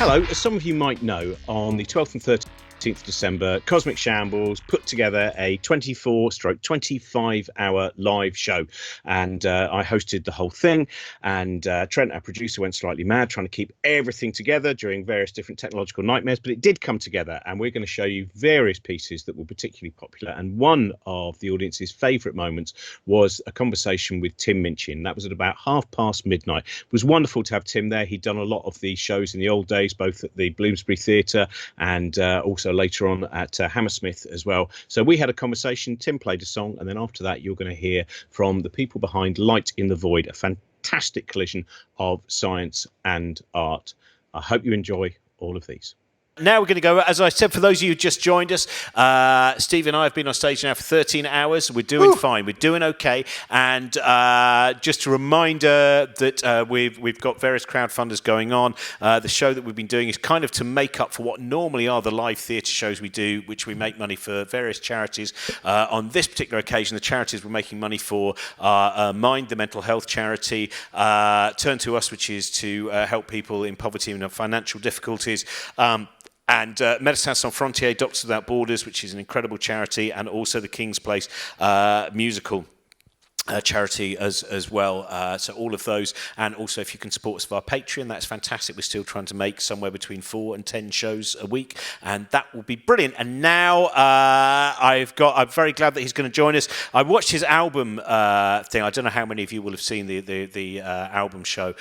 Hello, as some of you might know, on the 12th and 13th of December, Cosmic Shambles put together a 24/25-hour live show, and I hosted the whole thing, and Trent, our producer, went slightly mad trying to keep everything together during various different technological nightmares, but it did come together, and we're going to show you various pieces that were particularly popular, and one of the audience's favourite moments was a conversation with Tim Minchin. That was at about midnight. It was wonderful to have Tim there. He'd done a lot of the shows in the old days, both at the Bloomsbury Theatre and also later on at Hammersmith as well. So we had a conversation, Tim played a song, and then after that you're going to hear from the people behind Light in the Void, a fantastic collision of science and art. I hope you enjoy all of these. Now we're going to go, as I said, for those of you who just joined us, Steve and I have been on stage now for 13 hours. We're doing fine. We're doing okay. And just a reminder that we've got various crowdfunders going on. The show that we've been doing is kind of to make up for what normally are the live theatre shows we do, which we make money for various charities. On this particular occasion, the charities we're making money for are Mind, the mental health charity, Turn to Us, which is to help people in poverty and financial difficulties, and Médecins Sans Frontières, Doctors Without Borders, which is an incredible charity, and also the King's Place musical charity as well. So all of those, and also if you can support us via Patreon, that's fantastic. We're still trying to make somewhere between 4 and 10 shows a week, and that will be brilliant. And now I'm very glad that he's going to join us. I watched his album thing. I don't know how many of you will have seen the album show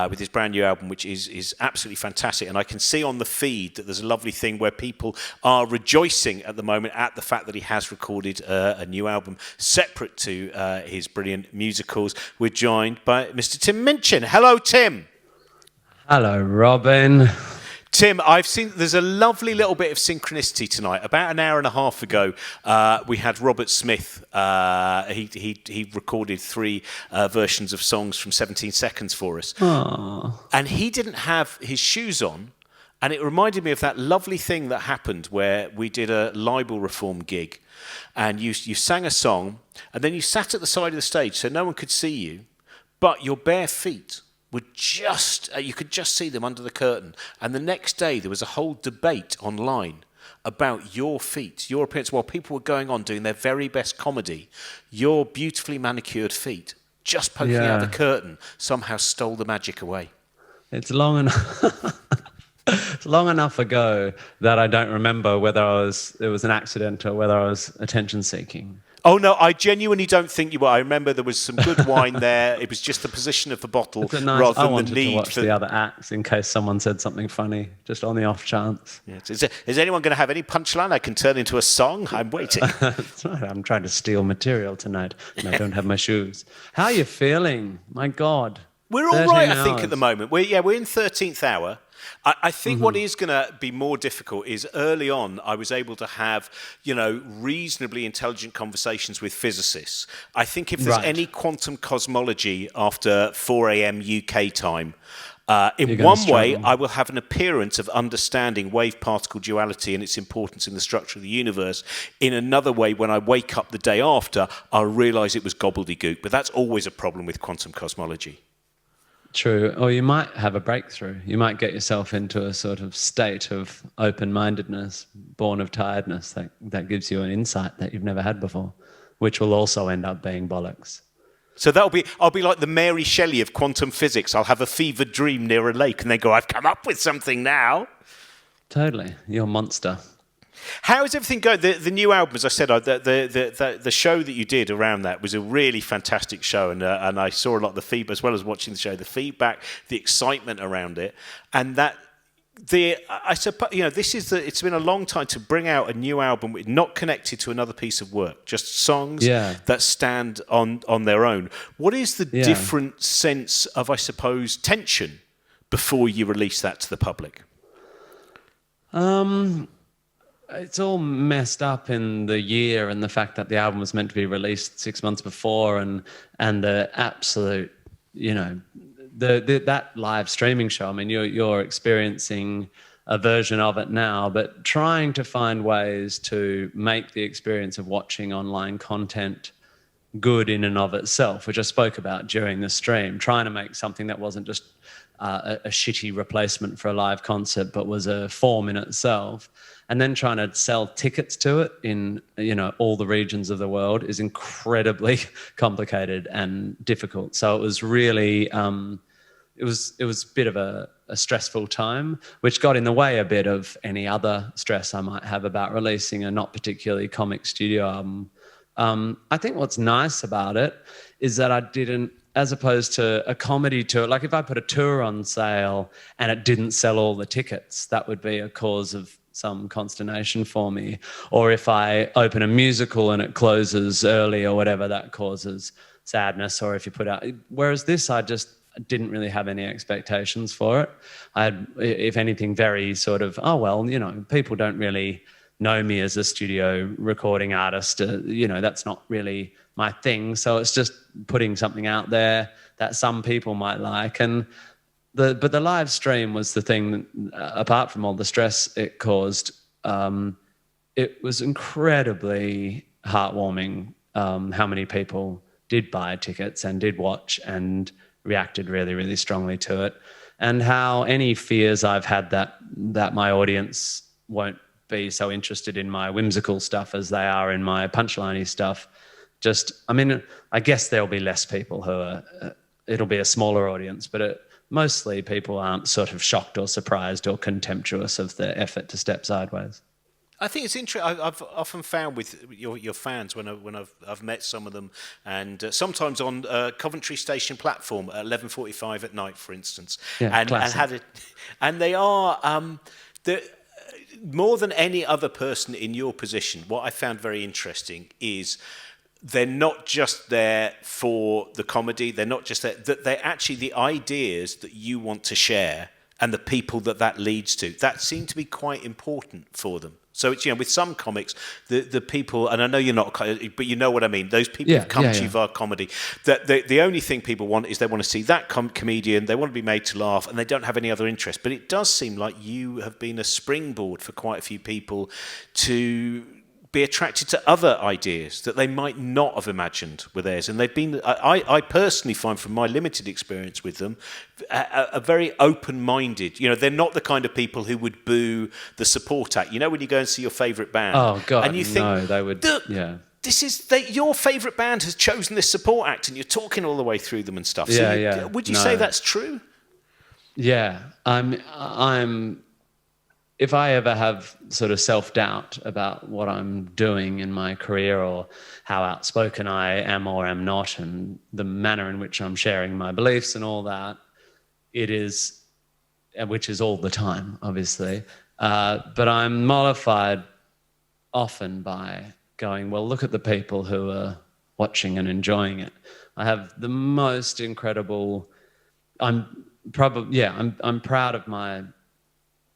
with his brand new album, which is absolutely fantastic. And I can see on the feed that there's a lovely thing where people are rejoicing at the moment at the fact that he has recorded a new album separate to his brilliant musicals. We're joined by Mr. Tim Minchin. Hello, Tim. Hello, Robin. Tim, I've seen there's a lovely little bit of synchronicity tonight. About an hour and a half ago, we had Robert Smith. He recorded 3 versions of songs from 17 Seconds for us. Aww. And he didn't have his shoes on. And it reminded me of that lovely thing that happened where we did a libel reform gig, and you sang a song, and then you sat at the side of the stage so no one could see you, but your bare feet were just, you could just see them under the curtain. And the next day there was a whole debate online about your feet, your appearance, while people were going on doing their very best comedy. Your beautifully manicured feet, just poking out the curtain, somehow stole the magic away. It's long enough. It's long enough ago that I don't remember whether it was an accident or whether I was attention seeking. Oh, no, I genuinely don't think you were. I remember there was some good wine there. It was just the position of the bottle rather than the need. I wanted to watch the other acts in case someone said something funny, just on the off chance. Yeah. Is anyone going to have any punchline I can turn into a song? I'm waiting. That's right. I'm trying to steal material tonight, and I don't have my shoes. How are you feeling? My God. We're all right, I think, at the moment. We're in 13th hour. I think what is going to be more difficult is early on I was able to have, reasonably intelligent conversations with physicists. I think if there's any quantum cosmology after 4 a.m. UK time, in one way I will have an appearance of understanding wave-particle duality and its importance in the structure of the universe. In another way, when I wake up the day after, I'll realise it was gobbledygook. But that's always a problem with quantum cosmology. True. Or you might have a breakthrough. You might get yourself into a sort of state of open-mindedness, born of tiredness, that gives you an insight that you've never had before, which will also end up being bollocks. So I'll be like the Mary Shelley of quantum physics. I'll have a fevered dream near a lake and they go, I've come up with something now. Totally. You're a monster. How is everything going? The new album, as I said, the show that you did around that was a really fantastic show, and I saw a lot of the feedback as well as watching the show. The feedback, the excitement around it, and I suppose it's been a long time to bring out a new album not connected to another piece of work, just songs that stand on their own. What is the different sense of, I suppose, tension before you release that to the public? It's all messed up in the year and the fact that the album was meant to be released 6 months before, and the absolute, that live streaming show. I mean, you're experiencing a version of it now, but trying to find ways to make the experience of watching online content good in and of itself, which I spoke about during the stream, trying to make something that wasn't just a shitty replacement for a live concert, but was a form in itself. And then trying to sell tickets to it in, all the regions of the world is incredibly complicated and difficult. So it was really, it was a bit of a stressful time, which got in the way a bit of any other stress I might have about releasing a not particularly comic studio album. I think what's nice about it is that I didn't, as opposed to a comedy tour, like if I put a tour on sale and it didn't sell all the tickets, that would be a cause of some consternation for me. Or if I open a musical and it closes early or whatever, that causes sadness. Or if you put out, whereas this, I just didn't really have any expectations for it. I had, if anything, very sort of, people don't really know me as a studio recording artist. That's not really my thing. So it's just putting something out there that some people might like. But the live stream was the thing that, apart from all the stress it caused, it was incredibly heartwarming how many people did buy tickets and did watch and reacted really, really strongly to it. And how any fears I've had that my audience won't be so interested in my whimsical stuff as they are in my punchliney stuff. I guess there'll be less people who are, it'll be a smaller audience, but mostly people aren't sort of shocked or surprised or contemptuous of the effort to step sideways. I think it's interesting. I've often found with your fans when I've met some of them, and sometimes on Coventry Station platform at 11:45 at night, for instance, and they are more than any other person in your position. What I found very interesting is they're not just there for the comedy. They're not just there. That they're actually the ideas that you want to share and the people that leads to. That seem to be quite important for them. So it's, with some comics, the people, and I know you're not, but you know what I mean. Those people who come to you via comedy. That the only thing people want is they want to see that comedian. They want to be made to laugh, and they don't have any other interest. But it does seem like you have been a springboard for quite a few people to be attracted to other ideas that they might not have imagined were theirs. And they've been, I personally find from my limited experience with them, a very open-minded, they're not the kind of people who would boo the support act. When you go and see your favourite band. Oh, God, and you think, no, they would, this is, your favourite band has chosen this support act and you're talking all the way through them and stuff. So would you say that's true? Yeah, if I ever have sort of self-doubt about what I'm doing in my career or how outspoken I am or am not and the manner in which I'm sharing my beliefs and all that, which is all the time, obviously, but I'm mollified often by going, well, look at the people who are watching and enjoying it. I have the most incredible, I'm proud of my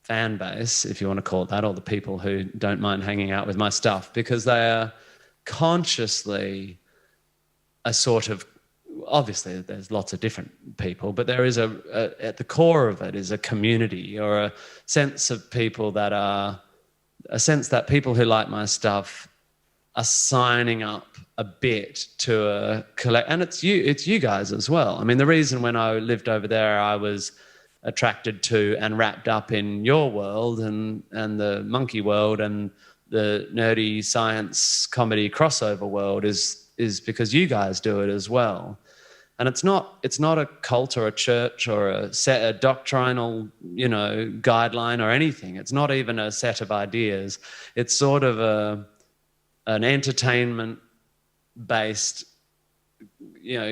fan base, if you want to call it that, or the people who don't mind hanging out with my stuff, because they are consciously a sort of, obviously there's lots of different people, but there is at the core of it is a community or a sense of people that people who like my stuff are signing up a bit to a collect, and it's you guys as well. I mean, the reason when I lived over there I was attracted to and wrapped up in your world and the monkey world and the nerdy science comedy crossover world is because you guys do it as well. And it's not a cult or a church or a doctrinal, guideline or anything. It's not even a set of ideas. It's sort of an entertainment based,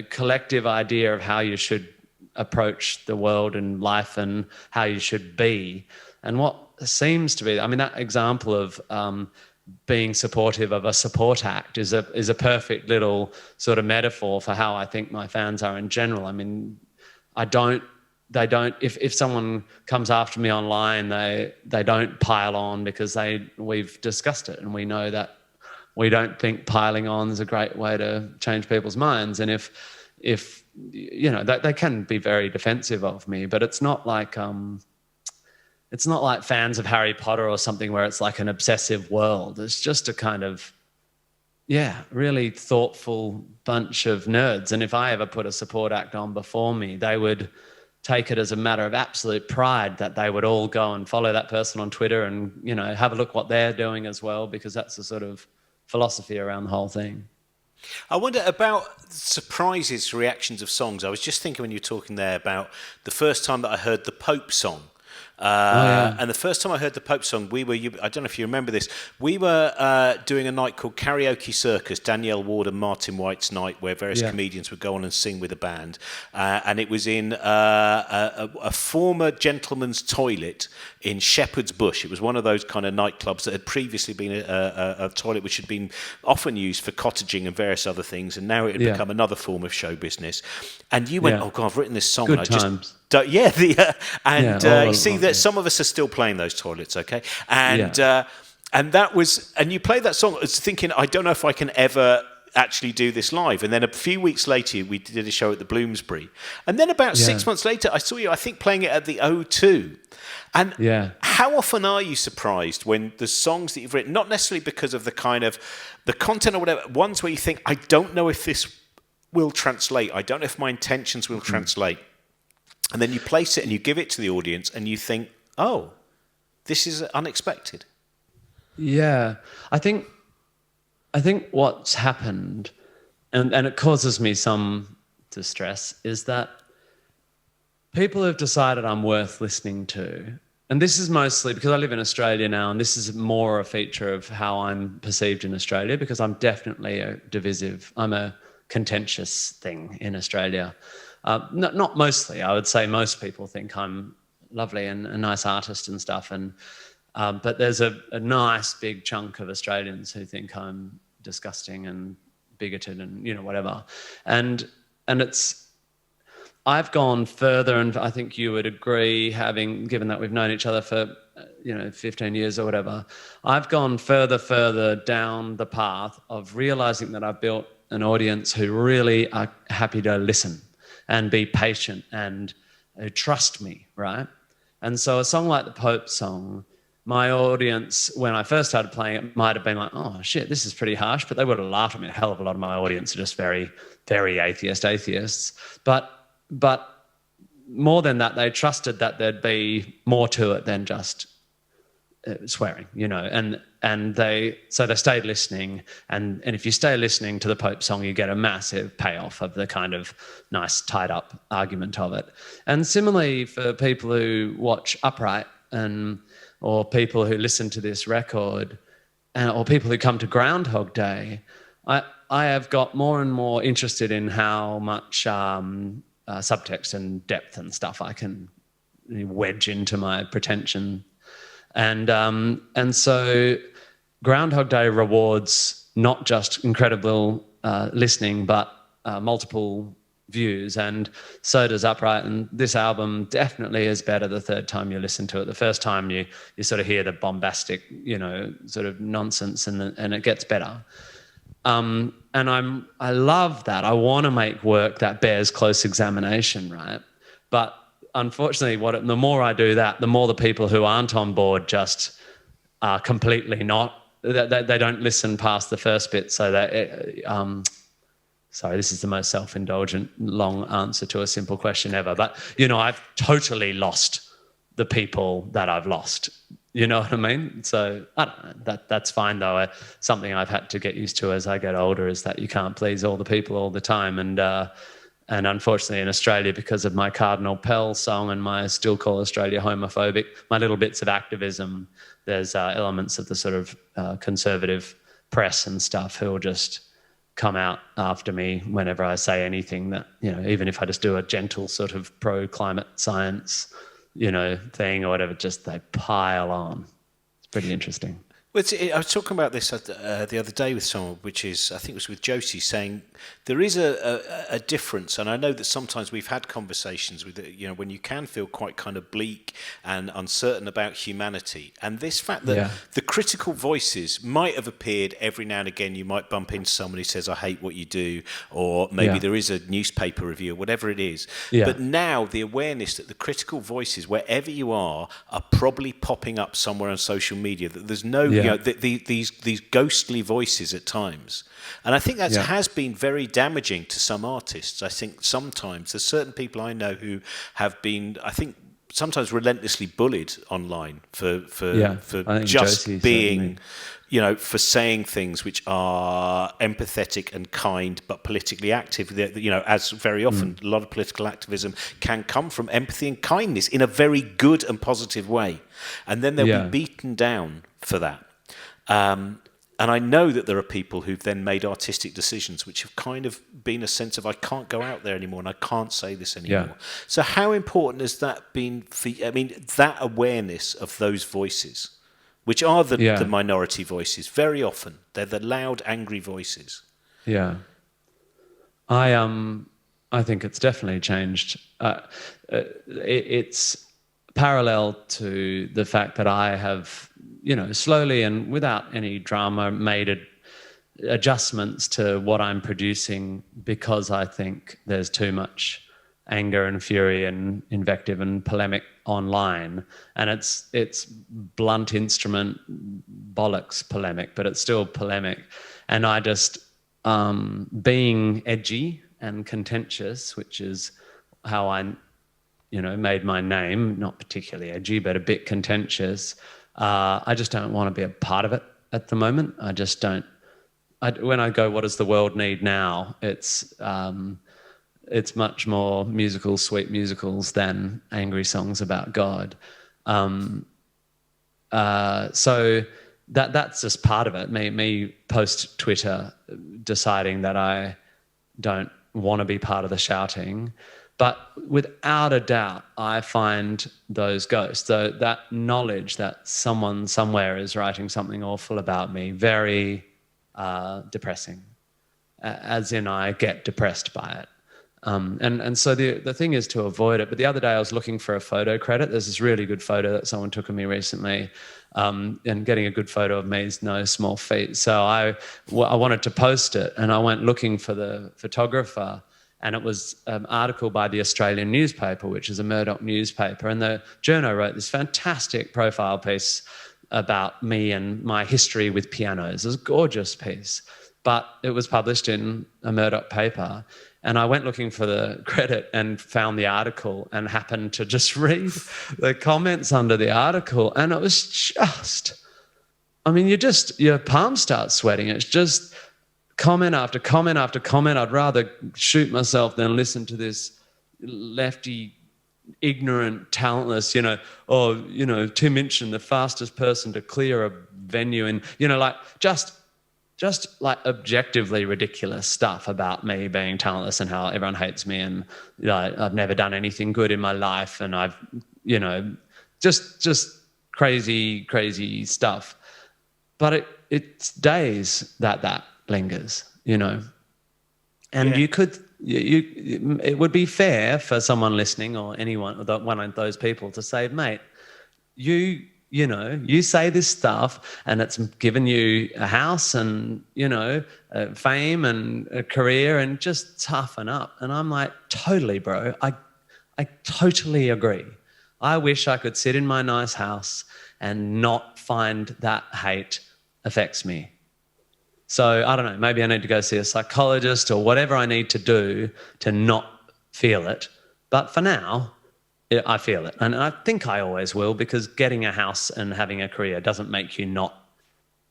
collective idea of how you should approach the world and life and how you should be. And what seems to be, that example of being supportive of a support act is a perfect little sort of metaphor for how I think my fans are in general. If someone comes after me online, they don't pile on because we've discussed it and we know that we don't think piling on is a great way to change people's minds. And if they can be very defensive of me, but it's not like fans of Harry Potter or something where it's like an obsessive world. It's just a kind of really thoughtful bunch of nerds. And if I ever put a support act on before me, they would take it as a matter of absolute pride that they would all go and follow that person on Twitter and, have a look what they're doing as well, because that's the sort of philosophy around the whole thing. I wonder about surprises, reactions of songs. I was just thinking when you were talking there about the first time that I heard the Pope song. And the first time I heard the Pope song, I don't know if you remember this, we were doing a night called Karaoke Circus, Danielle Ward and Martin White's night, where various comedians would go on and sing with a band. And it was in a former gentleman's toilet in Shepherd's Bush. It was one of those kind of nightclubs that had previously been a toilet which had been often used for cottaging and various other things, and now it had become another form of show business. And you went, oh God, I've written this song. Good and times. You see that some of us are still playing those toilets, okay? And and that was, and you played that song. I was thinking, I don't know if I can ever actually do this live. And then a few weeks later, we did a show at the Bloomsbury. And then about 6 months later, I saw you, I think, playing it at the O2. And how often are you surprised when the songs that you've written, not necessarily because of the kind of the content or whatever, ones where you think, I don't know if this will translate. I don't know if my intentions will translate. And then you place it and you give it to the audience and you think, oh, this is unexpected. Yeah, I think what's happened, and it causes me some distress, is that people have decided I'm worth listening to. And this is mostly because I live in Australia now, and this is more a feature of how I'm perceived in Australia, because I'm definitely I'm a contentious thing in Australia. Not mostly. I would say most people think I'm lovely and a nice artist and stuff. But there's a nice big chunk of Australians who think I'm disgusting and bigoted and whatever. And I've gone further, and I think you would agree, given that we've known each other for 15 years or whatever. I've gone further down the path of realizing that I've built an audience who really are happy to listen and be patient and trust me, right? And so a song like the Pope song, my audience, when I first started playing it, might have been like, oh, shit, this is pretty harsh, but they would have laughed at me. A hell of a lot of my audience are just very, very atheists. But more than that, they trusted that there'd be more to it than just swearing, and they stayed listening, and if you stay listening to the Pope song, you get a massive payoff of the kind of nice tied up argument of it. And similarly for people who watch Upright or people who listen to this record, or people who come to Groundhog Day, I have got more and more interested in how much subtext and depth and stuff I can wedge into my pretension. And so Groundhog Day rewards not just incredible listening, but multiple views, and so does Upright. And this album definitely is better the third time you listen to it. The first time you sort of hear the bombastic, sort of nonsense, and it gets better. And I love that. I want to make work that bears close examination, right? But unfortunately, the more I do that, the more the people who aren't on board just are completely not. They don't listen past the first bit. So sorry, this is the most self-indulgent long answer to a simple question ever. But I've totally lost the people that I've lost. You know what I mean? So I don't know, that's fine though. Something I've had to get used to as I get older is that you can't please all the people all the time. And unfortunately in Australia, because of my Cardinal Pell song and my Still Call Australia homophobic, my little bits of activism, there's elements of the sort of conservative press and stuff who will just come out after me whenever I say anything that, even if I just do a gentle sort of pro-climate science, thing or whatever, just they pile on. It's pretty interesting. Well, I was talking about this the other day with someone, which is, I think it was with Josie, saying there is a difference. And I know that sometimes we've had conversations with, when you can feel quite kind of bleak and uncertain about humanity. And this fact that the critical voices might have appeared every now and again. You might bump into someone who says, I hate what you do, or maybe there is a newspaper review, or whatever it is. Yeah. But now the awareness that the critical voices, wherever you are probably popping up somewhere on social media, that there's no know, these ghostly voices at times. And I think that has been very damaging to some artists. I think sometimes there's certain people I know who have been, I think, sometimes relentlessly bullied online for just Josie being, certainly. you know, for saying things which are empathetic and kind but politically active. You know, as very often a lot of political activism can come from empathy and kindness in a very good and positive way, and then they'll be beaten down for that. And I know that there are people who've then made artistic decisions which have kind of been a sense of, I can't go out there anymore and I can't say this anymore. Yeah. So how important has that been for you? I mean, that awareness of those voices, which are the minority voices, very often. They're the loud, angry voices. Yeah. I think it's definitely changed. It's parallel to the fact that I have, you know, slowly and without any drama made adjustments to what I'm producing because I think there's too much anger and fury and invective and polemic online, and it's blunt instrument bollocks polemic, but it's still polemic. And I just being edgy and contentious, which is how I, you know, made my name, not particularly edgy, but a bit contentious. I just don't want to be a part of it at the moment. I just don't. When I go, what does the world need now? It's much more musical, sweet musicals than angry songs about God. So that's just part of it. Me post Twitter deciding that I don't want to be part of the shouting. But without a doubt, I find those ghosts, that knowledge that someone somewhere is writing something awful about me, very depressing, as in I get depressed by it. And so the thing is to avoid it. But the other day I was looking for a photo credit. There's this really good photo that someone took of me recently, and getting a good photo of me is no small feat. So I wanted to post it, and I went looking for the photographer, and it was an article by the Australian newspaper, which is a Murdoch newspaper, and the journo wrote this fantastic profile piece about me and my history with pianos. It was a gorgeous piece, but it was published in a Murdoch paper. And I went looking for the credit and found the article and happened to just read the comments under the article. And it was just, I mean, your palms start sweating. It's just comment after comment after comment. I'd rather shoot myself than listen to this lefty, ignorant, talentless, Tim Minchin, the fastest person to clear a venue, and, like just like objectively ridiculous stuff about me being talentless and how everyone hates me, and I've never done anything good in my life, and I've, just crazy stuff. But it's days that lingers, and it would be fair for someone listening or anyone, one of those people, to say, mate, you say this stuff and it's given you a house and, fame and a career, and just toughen up. And I'm like, totally, bro. I totally agree. I wish I could sit in my nice house and not find that hate affects me. So I don't know, maybe I need to go see a psychologist or whatever I need to do to not feel it. But for now, I feel it. And I think I always will, because getting a house and having a career doesn't make you not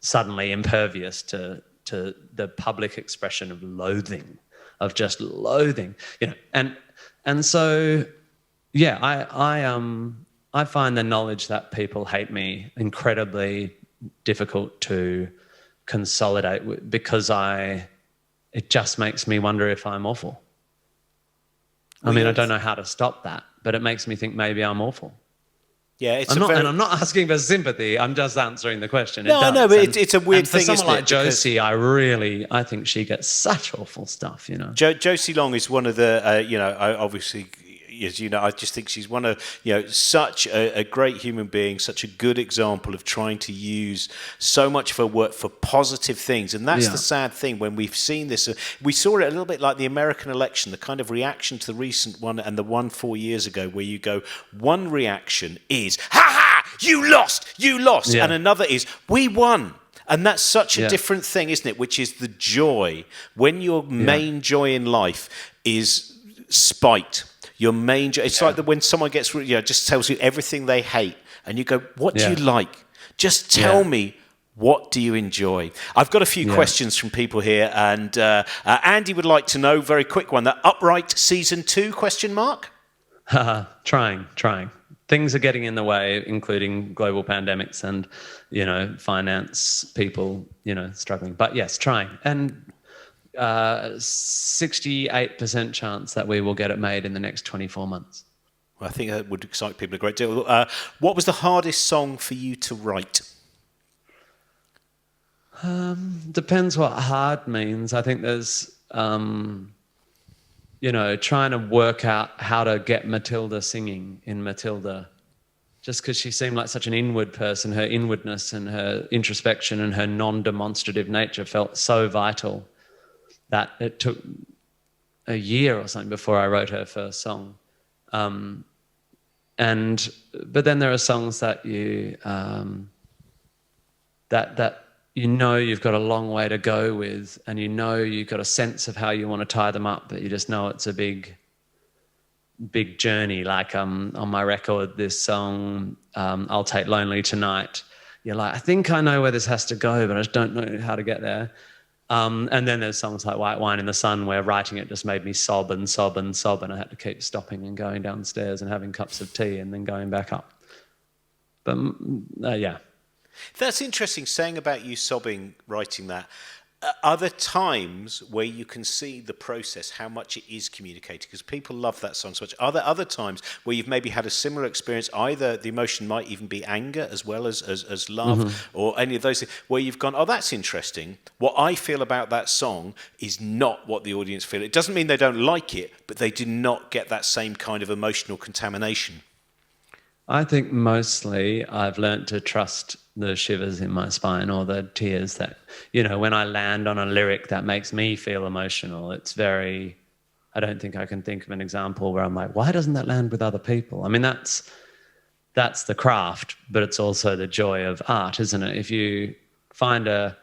suddenly impervious to the public expression of loathing, of just loathing, And so, yeah, I find the knowledge that people hate me incredibly difficult to consolidate with, because it just makes me wonder if I'm awful. I mean, I don't know how to stop that, but it makes me think maybe I'm awful. Yeah, and I'm not asking for sympathy. I'm just answering the question. No, but it's a weird thing. For someone like Josie, I think she gets such awful stuff. Josie Long is one of the, obviously, as you know, I just think she's one of, such a great human being, such a good example of trying to use so much of her work for positive things. And that's the sad thing when we've seen this. We saw it a little bit like the American election, the kind of reaction to the recent one and the one 4 years ago, where you go, one reaction is, ha ha! you lost. Yeah. And another is, we won. And that's such a different thing, isn't it? Which is the joy. When your main joy in life is spite, your main joy. It's like that when someone gets, just tells you everything they hate, and you go, what do you like? Just tell me, what do you enjoy? I've got a few questions from people here, and Andy would like to know, very quick one, that Upright Season 2, ? Trying. Things are getting in the way, including global pandemics and, finance people, struggling. But yes, trying. And 68% chance that we will get it made in the next 24 months. Well, I think that would excite people a great deal. What was the hardest song for you to write? Depends what hard means. I think there's, trying to work out how to get Matilda singing in Matilda, just because she seemed like such an inward person. Her inwardness and her introspection and her non-demonstrative nature felt so vital that it took a year or something before I wrote her first song. But then there are songs that you you've got a long way to go with, and you've got a sense of how you want to tie them up, but you just know it's a big journey. Like on my record, this song, I'll Take Lonely Tonight, you're like, I think I know where this has to go, but I just don't know how to get there. And then there's songs like White Wine in the Sun, where writing it just made me sob and sob and sob, and I had to keep stopping and going downstairs and having cups of tea and then going back up. But That's interesting, saying about you sobbing, writing that. Are there times where you can see the process, how much it is communicated? Because people love that song so much. Are there other times where you've maybe had a similar experience, either the emotion might even be anger as well as love, or any of those things, where you've gone, oh, that's interesting. What I feel about that song is not what the audience feel. It doesn't mean they don't like it, but they do not get that same kind of emotional contamination. I think mostly I've learnt to trust the shivers in my spine, or the tears that, when I land on a lyric that makes me feel emotional. It's I don't think I can think of an example where I'm like, why doesn't that land with other people? I mean, that's the craft, but it's also the joy of art, isn't it? If you find a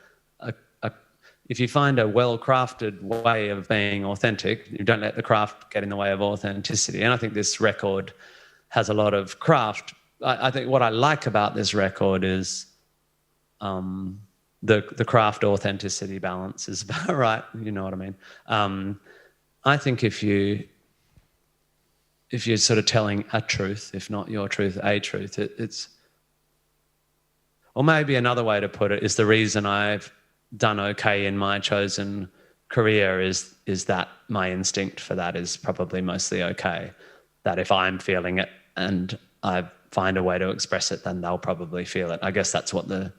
well-crafted way of being authentic, you don't let the craft get in the way of authenticity. And I think this record has a lot of craft. I think what I like about this record is the craft authenticity balance is about right. You know what I mean? I think if you're sort of telling a truth, if not your truth, a truth, it's. Or maybe another way to put it is, the reason I've done okay in my chosen career is that my instinct for that is probably mostly okay. That if I'm feeling it and I find a way to express it, then they'll probably feel it. I guess that's what the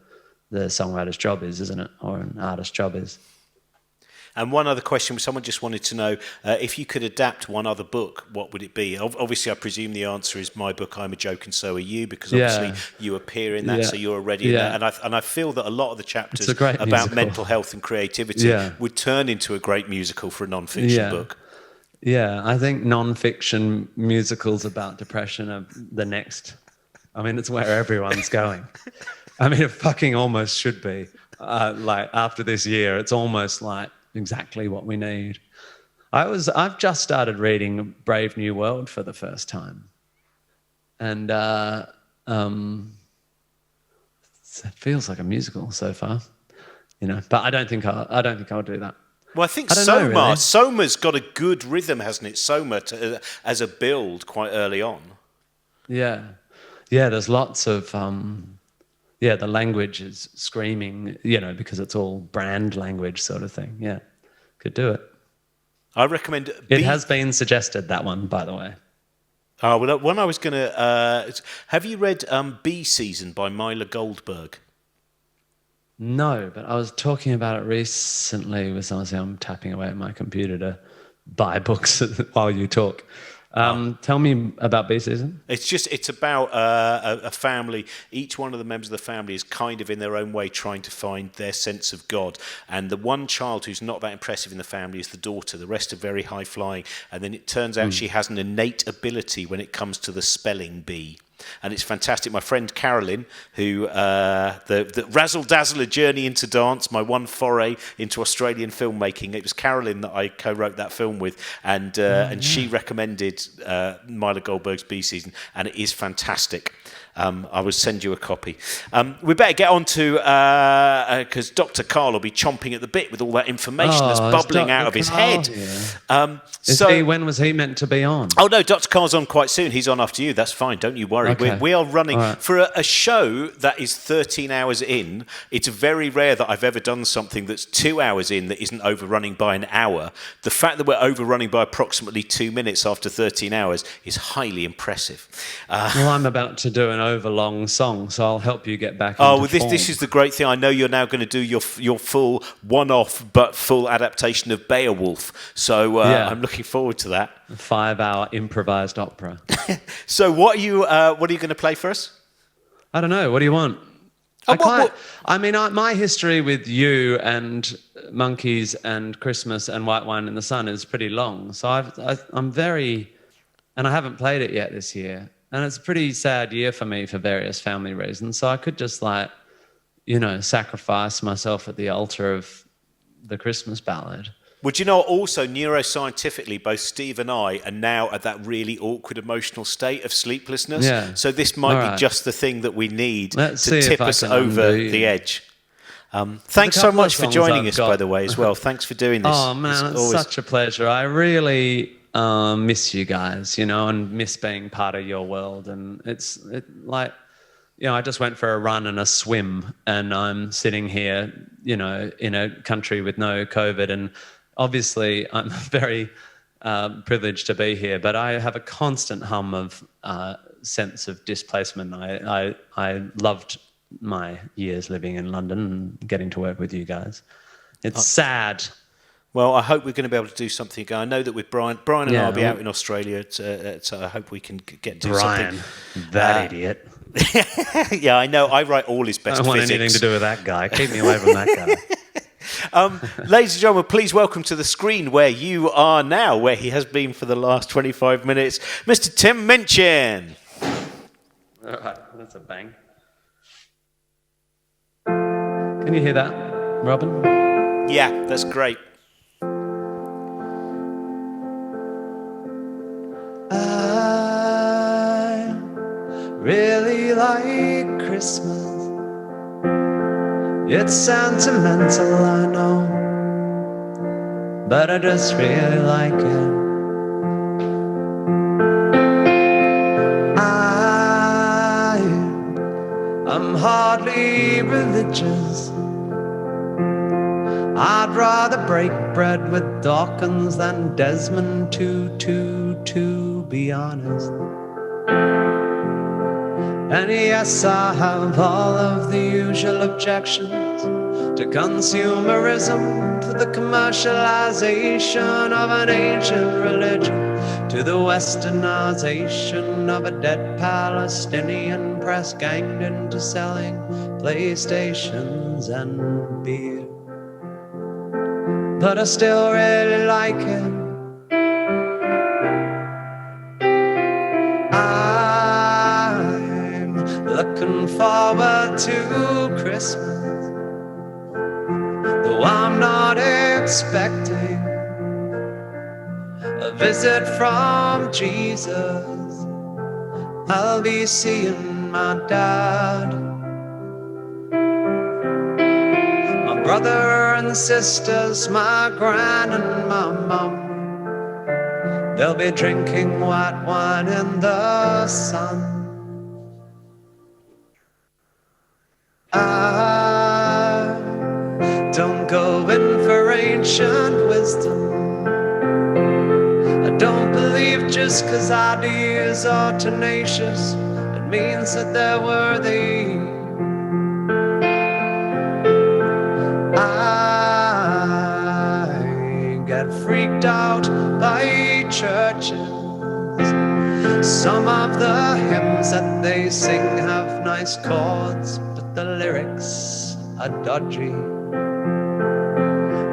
songwriter's job is, isn't it? Or an artist's job is. And one other question, someone just wanted to know, if you could adapt one other book, what would it be? Obviously, I presume the answer is my book, I'm a Joke and So Are You, because obviously you appear in that, so you're already in that. And I feel that a lot of the chapters about musical. Mental health and creativity would turn into a great musical for a non-fiction book. Yeah, I think non-fiction musicals about depression are the next. I mean, it's where everyone's going. I mean, it fucking almost should be. Like, after this year, it's almost like exactly what we need. I've just started reading Brave New World for the first time. And it feels like a musical so far, but I don't think I'll do that. Well, I think Really. Soma's got a good rhythm, hasn't it? Soma as a build quite early on. Yeah, there's lots of the language is screaming, because it's all brand language sort of thing. Yeah, could do it. I recommend. It has been suggested, that one, by the way. Oh, well, one I was going to. Have you read Bee Season by Mila Goldberg? No, but I was talking about it recently with someone. I'm tapping away at my computer to buy books while you talk. Tell me about Bee Season. It's about a family. Each one of the members of the family is kind of in their own way trying to find their sense of God. And the one child who's not that impressive in the family is the daughter. The rest are very high flying. And then it turns out she has an innate ability when it comes to the spelling bee. and it's fantastic. My friend Carolyn, who the razzle-dazzler journey into dance, my one foray into Australian filmmaking, it was Carolyn that I co-wrote that film with, and she recommended Milo Goldberg's B Season, and it is fantastic. I will send you a copy. We better get on to, because Dr. Carl will be chomping at the bit with all that information that's bubbling out of his head. When was he meant to be on? Oh, no, Dr. Carl's on quite soon. He's on after you. That's fine. Don't you worry. Okay. We are running for a show that is 13 hours in. It's very rare that I've ever done something that's 2 hours in that isn't overrunning by an hour. The fact that we're overrunning by approximately 2 minutes after 13 hours is highly impressive. Well, I'm about to do an overlong song, so I'll help you get back into form. This is the great thing. I know you're now going to do your full one-off but full adaptation of Beowulf. So I'm looking forward to that. A 5-hour improvised opera. So what are you going to play for us? I don't know. What do you want? My history with you and monkeys and Christmas and white wine in the sun is pretty long. So I'm very, and I haven't played it yet this year. And it's a pretty sad year for me for various family reasons. So I could just sacrifice myself at the altar of the Christmas ballad. Would you know, also neuroscientifically, both Steve and I are now at that really awkward emotional state of sleeplessness. Yeah. So this might be just the thing that we need to tip us over the edge. Thanks so much for joining us, by the way, as well. Thanks for doing this. Oh, man, it's such a pleasure. I really miss you guys, and miss being part of your world. And I just went for a run and a swim, and I'm sitting here, in a country with no COVID. And obviously, I'm very privileged to be here, but I have a constant hum of sense of displacement. I loved my years living in London and getting to work with you guys. It's sad. Well, I hope we're going to be able to do something. I know that with Brian and I will be out in Australia, so I hope we can get to something. That idiot. Yeah, I know. I write all his best I don't want physics. anything to do with that guy. Keep me away from that guy. Ladies and gentlemen, please welcome to the screen where you are now, where he has been for the last 25 minutes, Mr. Tim Minchin. All right, that's a bang. Can you hear that, Robin? Yeah, that's great. I really like Christmas. It's sentimental, I know, but I just really like it. I'm hardly religious. I'd rather break bread with Dawkins than Desmond Tutu, to be honest. And yes, I have all of the usual objections to consumerism, to the commercialization of an ancient religion, to the westernization of a dead Palestinian press ganged into selling PlayStations and beer. But I still really like it. I'm looking forward to Christmas, though I'm not expecting a visit from Jesus. I'll be seeing my dad, my brother and sisters, my gran and my mum. They'll be drinking white wine in the sun. I don't go in for ancient wisdom. I don't believe just 'cause ideas are tenacious, it means that they're worthy. I get freaked out by churches. Some of the hymns that they sing have nice chords, but the lyrics are dodgy.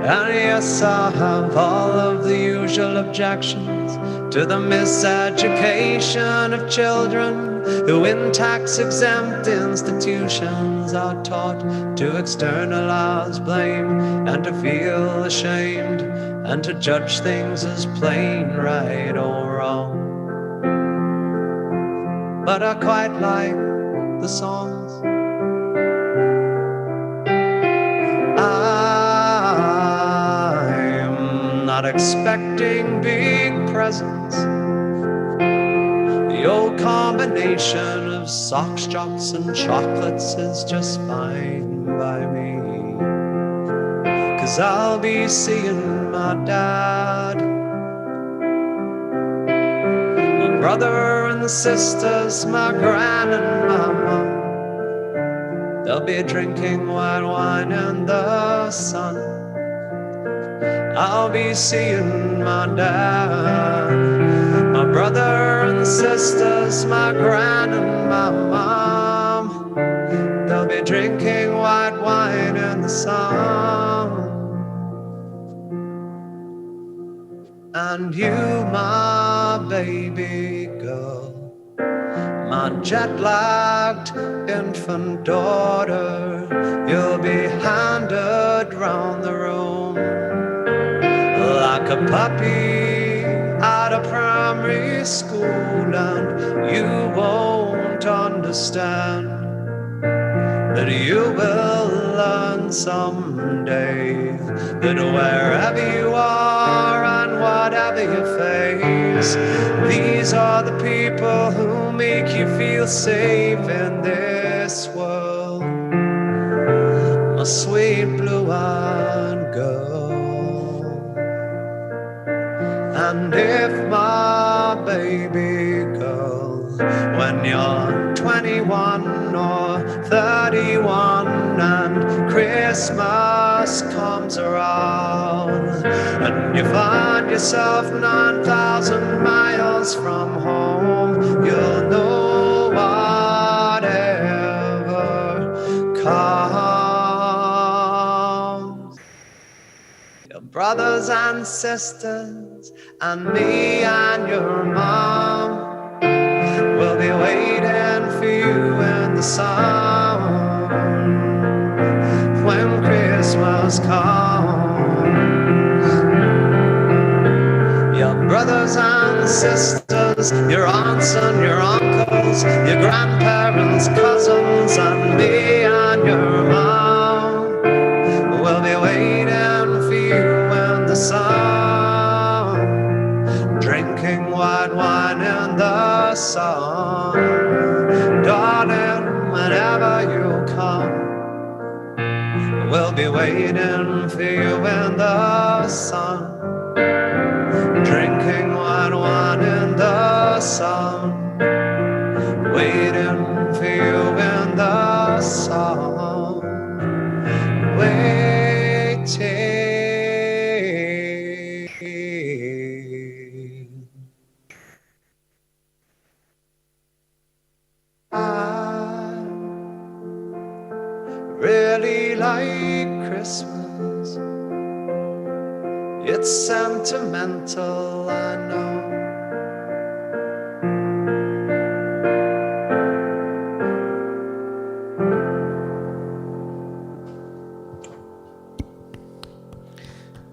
And yes, I have all of the usual objections to the miseducation of children who in tax-exempt institutions are taught to externalize blame and to feel ashamed and to judge things as plain right or wrong. But I quite like the songs. I'm not expecting big presents. The old combination of socks, jocks, and chocolates is just fine by me. 'Cause I'll be seeing my dad, my brother and the sisters, my gran and my mom. They'll be drinking white wine in the sun. I'll be seeing my dad, my brother and the sisters, my gran and my mom. They'll be drinking white wine in the sun. And you, my baby girl, my jet-lagged infant daughter, you'll be handed round the room like a puppy out of primary school, and you won't understand that you will learn someday that wherever you are and whatever you face, these are the people who make you feel safe in this world. My sweet blue-eyed girl. And if my baby girl, when you're 21 or 31 and Christmas comes around and you find yourself 9,000 miles from home, you'll know whatever comes. Your brothers and sisters and me and your mom will be waiting for you in the sun when Christmas comes. Your brothers and sisters, your aunts and your uncles, your grandparents, cousins, and me and your mom will be waiting for you in the sun, drinking white wine in the sun. Darling, whenever you come, we'll be waiting for you in the sun, drinking white wine in the sun, waiting for you in the sun, waiting. I really like Christmas. It's sentimental, I know.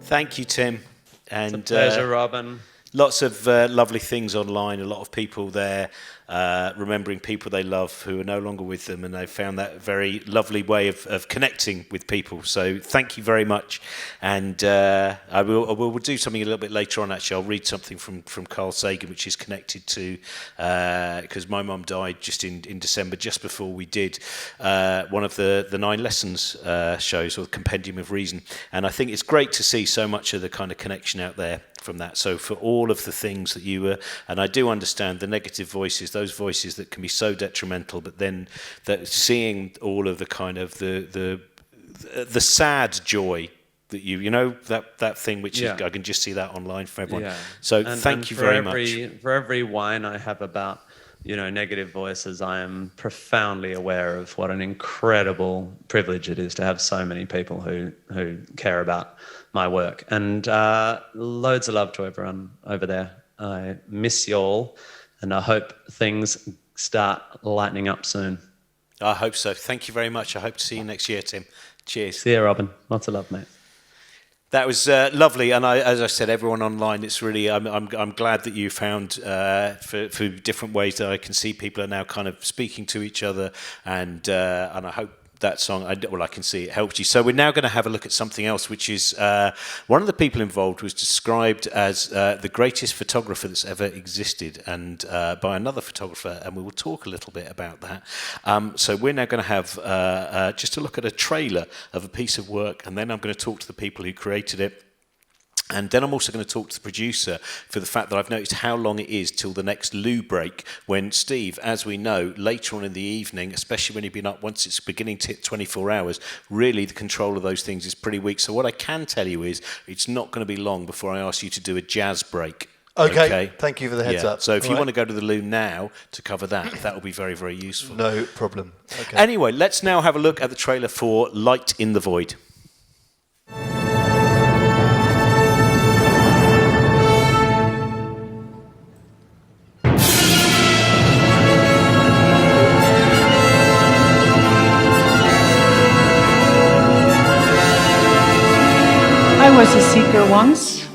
Thank you, Tim. And it's a pleasure, Robin. Lots of lovely things online, a lot of people there remembering people they love who are no longer with them, and they found that very lovely way of connecting with people. So thank you very much. And I will do something a little bit later on, actually. I'll read something from Carl Sagan, which is connected to, because my mum died just in December, just before we did one of the 9 Lessons shows, or the Compendium of Reason. And I think it's great to see so much of the kind of connection out there from that. So for all of the things that you were, and I do understand the negative voices, those voices that can be so detrimental, but then that seeing all of the kind of the sad joy that you know that thing which is, I can just see that online for everyone. Yeah. So thank you very much. For every whine I have about negative voices, I am profoundly aware of what an incredible privilege it is to have so many people who care about my work. And loads of love to everyone over there. I miss you all, and I hope things start lightening up soon. I hope so. Thank you very much. I hope to see you next year, Tim. Cheers. See you, Robin. Lots of love, mate. That was lovely, and as I said, everyone online. It's really I'm glad that you found for different ways that I can see people are now kind of speaking to each other, and I hope that song. I can see it helped you. So we're now going to have a look at something else, which is one of the people involved was described as the greatest photographer that's ever existed, and by another photographer, and we will talk a little bit about that. So we're now going to have just a look at a trailer of a piece of work, and then I'm going to talk to the people who created it. And then I'm also going to talk to the producer for the fact that I've noticed how long it is till the next loo break, when Steve, as we know, later on in the evening, especially when you've been up once it's beginning to hit 24 hours, really the control of those things is pretty weak. So what I can tell you is it's not going to be long before I ask you to do a jazz break. Okay. Thank you for the heads up. So if you want to go to the loo now to cover that will be very, very useful. No problem. Okay. Anyway, let's now have a look at the trailer for Light in the Void. I was a seeker once.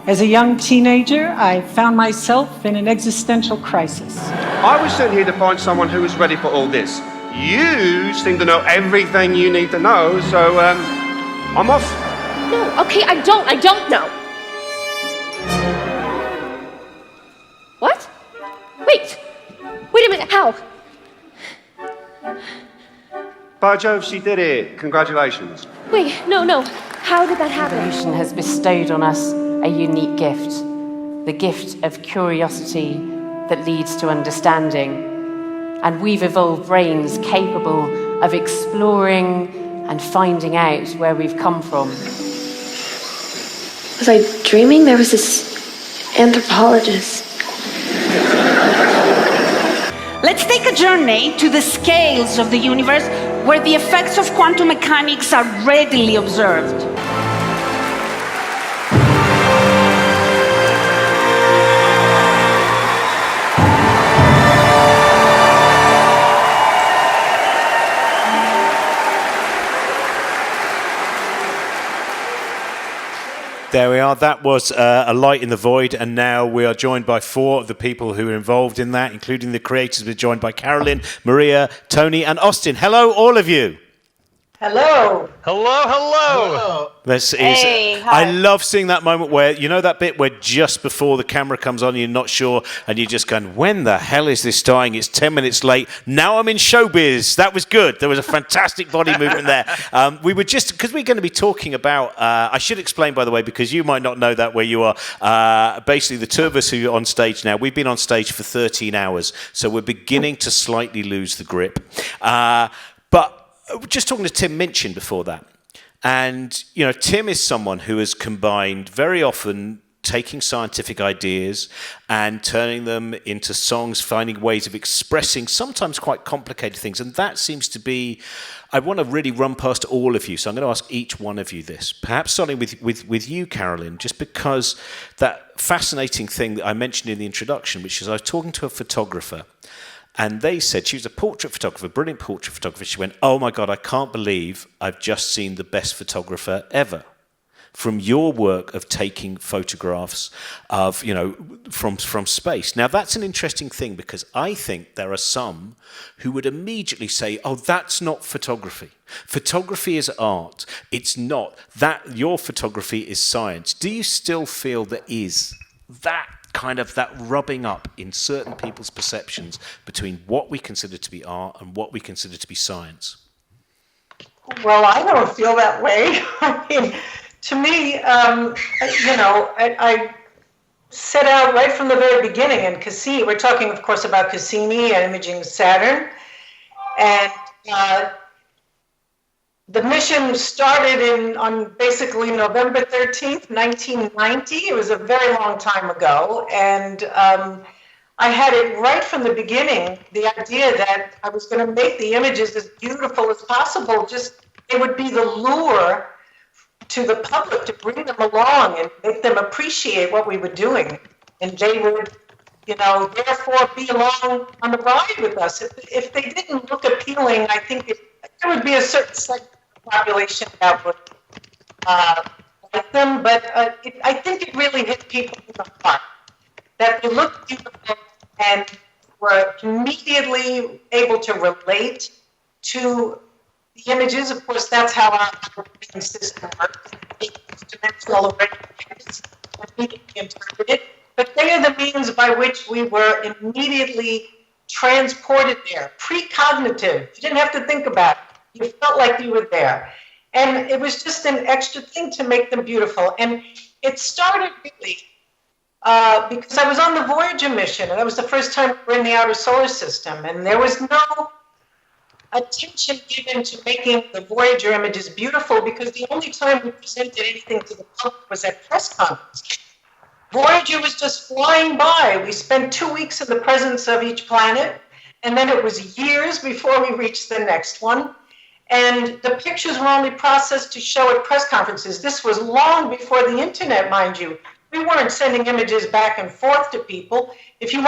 As a young teenager, I found myself in an existential crisis. I was sent here to find someone who was ready for all this. You seem to know everything you need to know, so I'm off. No, okay, I don't know. What? Wait a minute, how? By Jove, she did it. Congratulations. Wait, no. How did that happen? Evolution has bestowed on us a unique gift, the gift of curiosity that leads to understanding. And we've evolved brains capable of exploring and finding out where we've come from. Was I dreaming? There was this anthropologist. Let's take a journey to the scales of the universe where the effects of quantum mechanics are readily observed. There we are. That was A Light in the Void, and now we are joined by four of the people who are involved in that, including the creators. We're joined by Carolyn, Maria, Tony, and Austin. Hello, all of you. Hello. Hello. This is. Hey, hi. I love seeing that moment where, you know, that bit where just before the camera comes on, you're not sure, and you're just going, when the hell is this starting? It's 10 minutes late. Now I'm in showbiz. That was good. There was a fantastic body movement there. We were just, because we're going to be talking about, I should explain, by the way, because you might not know that where you are. Basically, the two of us who are on stage now, we've been on stage for 13 hours, so we're beginning to slightly lose the grip. But just talking to Tim Minchin before that. And, you know, Tim is someone who has combined very often taking scientific ideas and turning them into songs, finding ways of expressing sometimes quite complicated things. And that seems to be, I want to really run past all of you. So I'm going to ask each one of you this, perhaps starting with you, Carolyn, just because that fascinating thing that I mentioned in the introduction, which is I was talking to a photographer. And they said, she was a portrait photographer, brilliant portrait photographer. She went, oh my God, I can't believe I've just seen the best photographer ever. From your work of taking photographs of, you know, from space. Now, that's an interesting thing because I think there are some who would immediately say, oh, that's not photography. Photography is art. It's not. That your photography is science. Do you still feel there is that kind of that rubbing up in certain people's perceptions between what we consider to be art and what we consider to be science? Well, I don't feel that way. I mean, to me, I set out right from the very beginning in Cassini. We're talking, of course, about Cassini and imaging Saturn. And the mission started on basically November 13th, 1990. It was a very long time ago. And I had it right from the beginning, the idea that I was going to make the images as beautiful as possible. Just it would be the lure to the public to bring them along and make them appreciate what we were doing and they would, therefore be along on the ride with us. If they didn't look appealing, I think there would be a certain segment of the population that would like them, but I think it really hit people in the heart, that they looked beautiful and were immediately able to relate to the images. Of course, that's how our brain system works. Dimensional images immediately interpreted, but they are the means by which we were immediately transported there, precognitive. You didn't have to think about it. You felt like you were there. And it was just an extra thing to make them beautiful. And it started really because I was on the Voyager mission, and that was the first time we were in the outer solar system, and there was no attention given to making the Voyager images beautiful, because the only time we presented anything to the public was at press conference. Voyager was just flying by. We spent 2 weeks in the presence of each planet, and then it was years before we reached the next one. And the pictures were only processed to show at press conferences. This was long before the internet, mind you. We weren't sending images back and forth to people. If I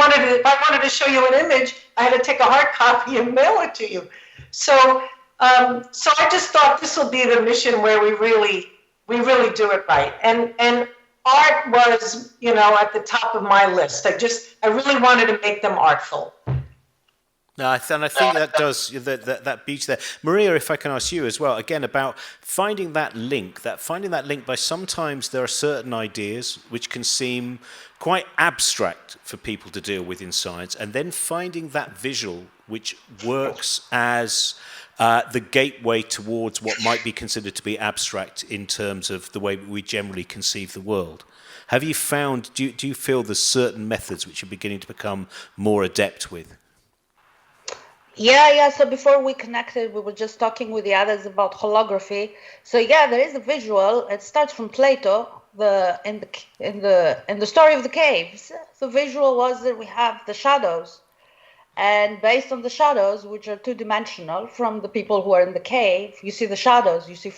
wanted to show you an image, I had to take a hard copy and mail it to you. So I just thought this will be the mission where we really do it right. And art was, at the top of my list. I really wanted to make them artful. No, I think that does that beauty there. Maria, if I can ask you as well, again, about finding that link by sometimes there are certain ideas which can seem quite abstract for people to deal with in science, and then finding that visual which works as the gateway towards what might be considered to be abstract in terms of the way we generally conceive the world. Have you found, do you feel there's certain methods which you're beginning to become more adept with? Yeah. So before we connected, we were just talking with the others about holography. So yeah, there is a visual. It starts from Plato. In the story of the caves, the visual was that we have the shadows, and based on the shadows, which are two-dimensional, from the people who are in the cave, you see the shadows. You see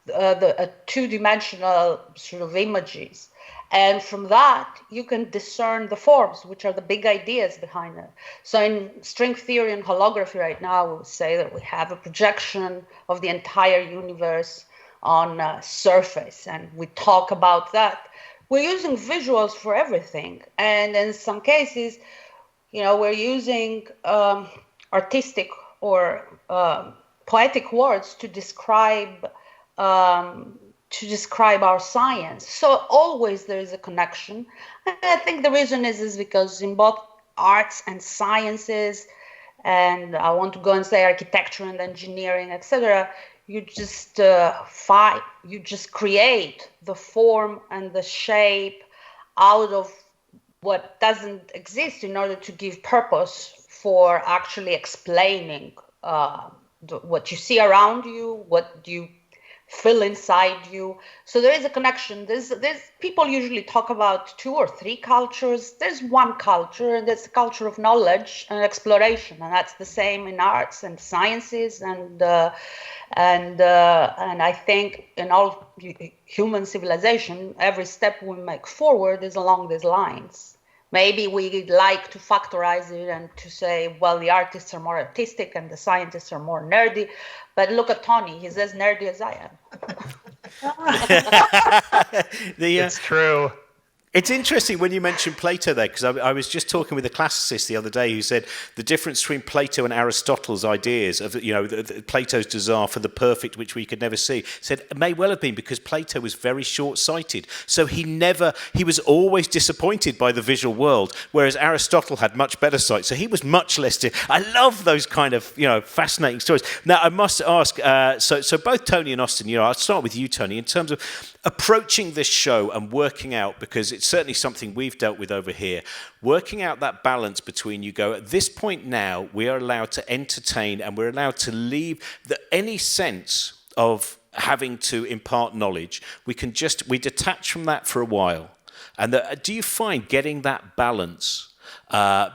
the two-dimensional sort of images. And from that, you can discern the forms, which are the big ideas behind it. So in string theory and holography right now, we would say that we have a projection of the entire universe on a surface, and we talk about that. We're using visuals for everything. And in some cases, we're using artistic or poetic words to describe our science. So always there is a connection. And I think the reason is because in both arts and sciences, and I want to go and say architecture and engineering, etc., you just create the form and the shape out of what doesn't exist in order to give purpose for actually explaining what you see around you, what you feel inside you. So there is a connection. There's people usually talk about 2 or 3 cultures. There's one culture, and that's the culture of knowledge and exploration, and that's the same in arts and sciences, and I think in all human civilization, every step we make forward is along these lines. Maybe we like to factorize it and to say, well, the artists are more artistic and the scientists are more nerdy. But look at Tony. He's as nerdy as I am. It's true. It's interesting when you mentioned Plato there, because I was just talking with a classicist the other day who said the difference between Plato and Aristotle's ideas of, Plato's desire for the perfect which we could never see, said it may well have been because Plato was very short-sighted. So he was always disappointed by the visual world, whereas Aristotle had much better sight. So he was much less... I love those kind of, fascinating stories. Now, I must ask, so both Tony and Austin, I'll start with you, Tony, in terms of approaching this show and working out, because it's certainly something we've dealt with over here, working out that balance between at this point now, we are allowed to entertain and we're allowed to leave any sense of having to impart knowledge. We detach from that for a while. And do you find getting that balance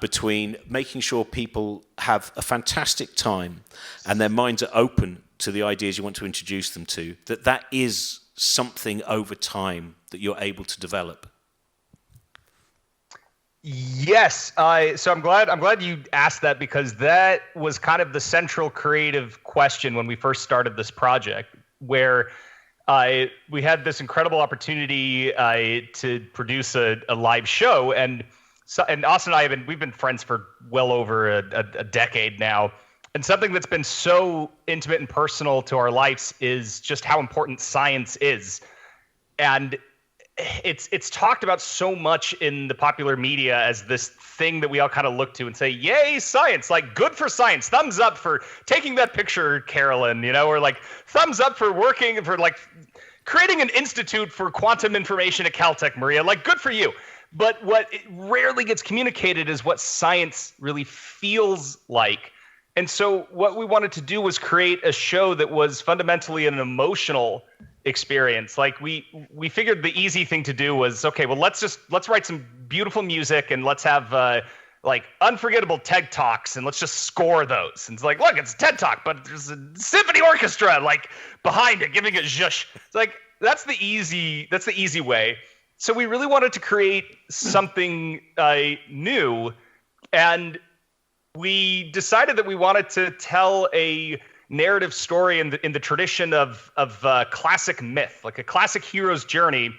between making sure people have a fantastic time and their minds are open to the ideas you want to introduce them to, that is something over time that you're able to develop? Yes, so I'm glad you asked that, because that was kind of the central creative question when we first started this project, where we had this incredible opportunity to produce a live show, and Austin and I we've been friends for well over a decade now, and something that's been so intimate and personal to our lives is just how important science is, and it's talked about so much in the popular media as this thing that we all kind of look to and say, yay, science, like good for science, thumbs up for taking that picture, Carolyn, or like thumbs up for working for like creating an institute for quantum information at Caltech, Maria, like good for you. But what rarely gets communicated is what science really feels like. And so what we wanted to do was create a show that was fundamentally an emotional experience. Like we figured the easy thing to do was, okay, well, let's write some beautiful music and let's have like unforgettable TED Talks and let's just score those. And it's like, look, it's a TED Talk, but there's a symphony orchestra like behind it, giving it zhush. It's like, that's the easy way. So we really wanted to create something new, and we decided that we wanted to tell a narrative story in the tradition of classic myth, like a classic hero's journey.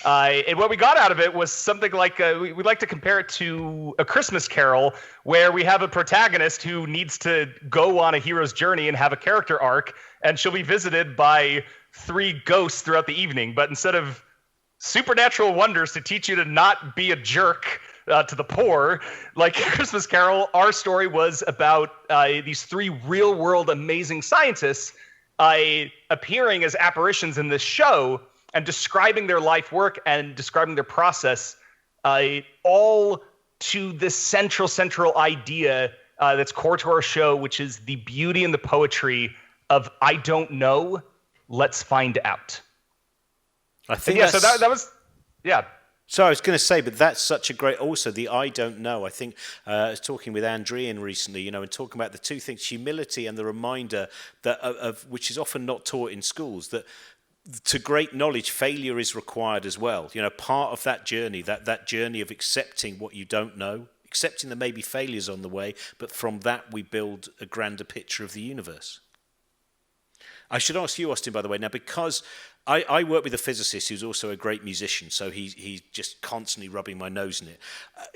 And what we got out of it was something like we like to compare it to A Christmas Carol, where we have a protagonist who needs to go on a hero's journey and have a character arc, and she'll be visited by 3 ghosts throughout the evening. But instead of supernatural wonders to teach you to not be a jerk to the poor, like Christmas Carol, our story was about these 3 real-world amazing scientists appearing as apparitions in this show and describing their life work and describing their process, all to this central idea that's core to our show, which is the beauty and the poetry of I don't know, let's find out. I think so that was, yeah. So I was going to say, but that's such a great, also the I don't know. I think I was talking with Andrian recently, and talking about the 2 things, humility and the reminder that of which is often not taught in schools, that to great knowledge, failure is required as well. Part of that journey, that journey of accepting what you don't know, accepting there may be failures on the way, but from that we build a grander picture of the universe. I should ask you, Austin, by the way, now, because I work with a physicist who's also a great musician, so he's just constantly rubbing my nose in it.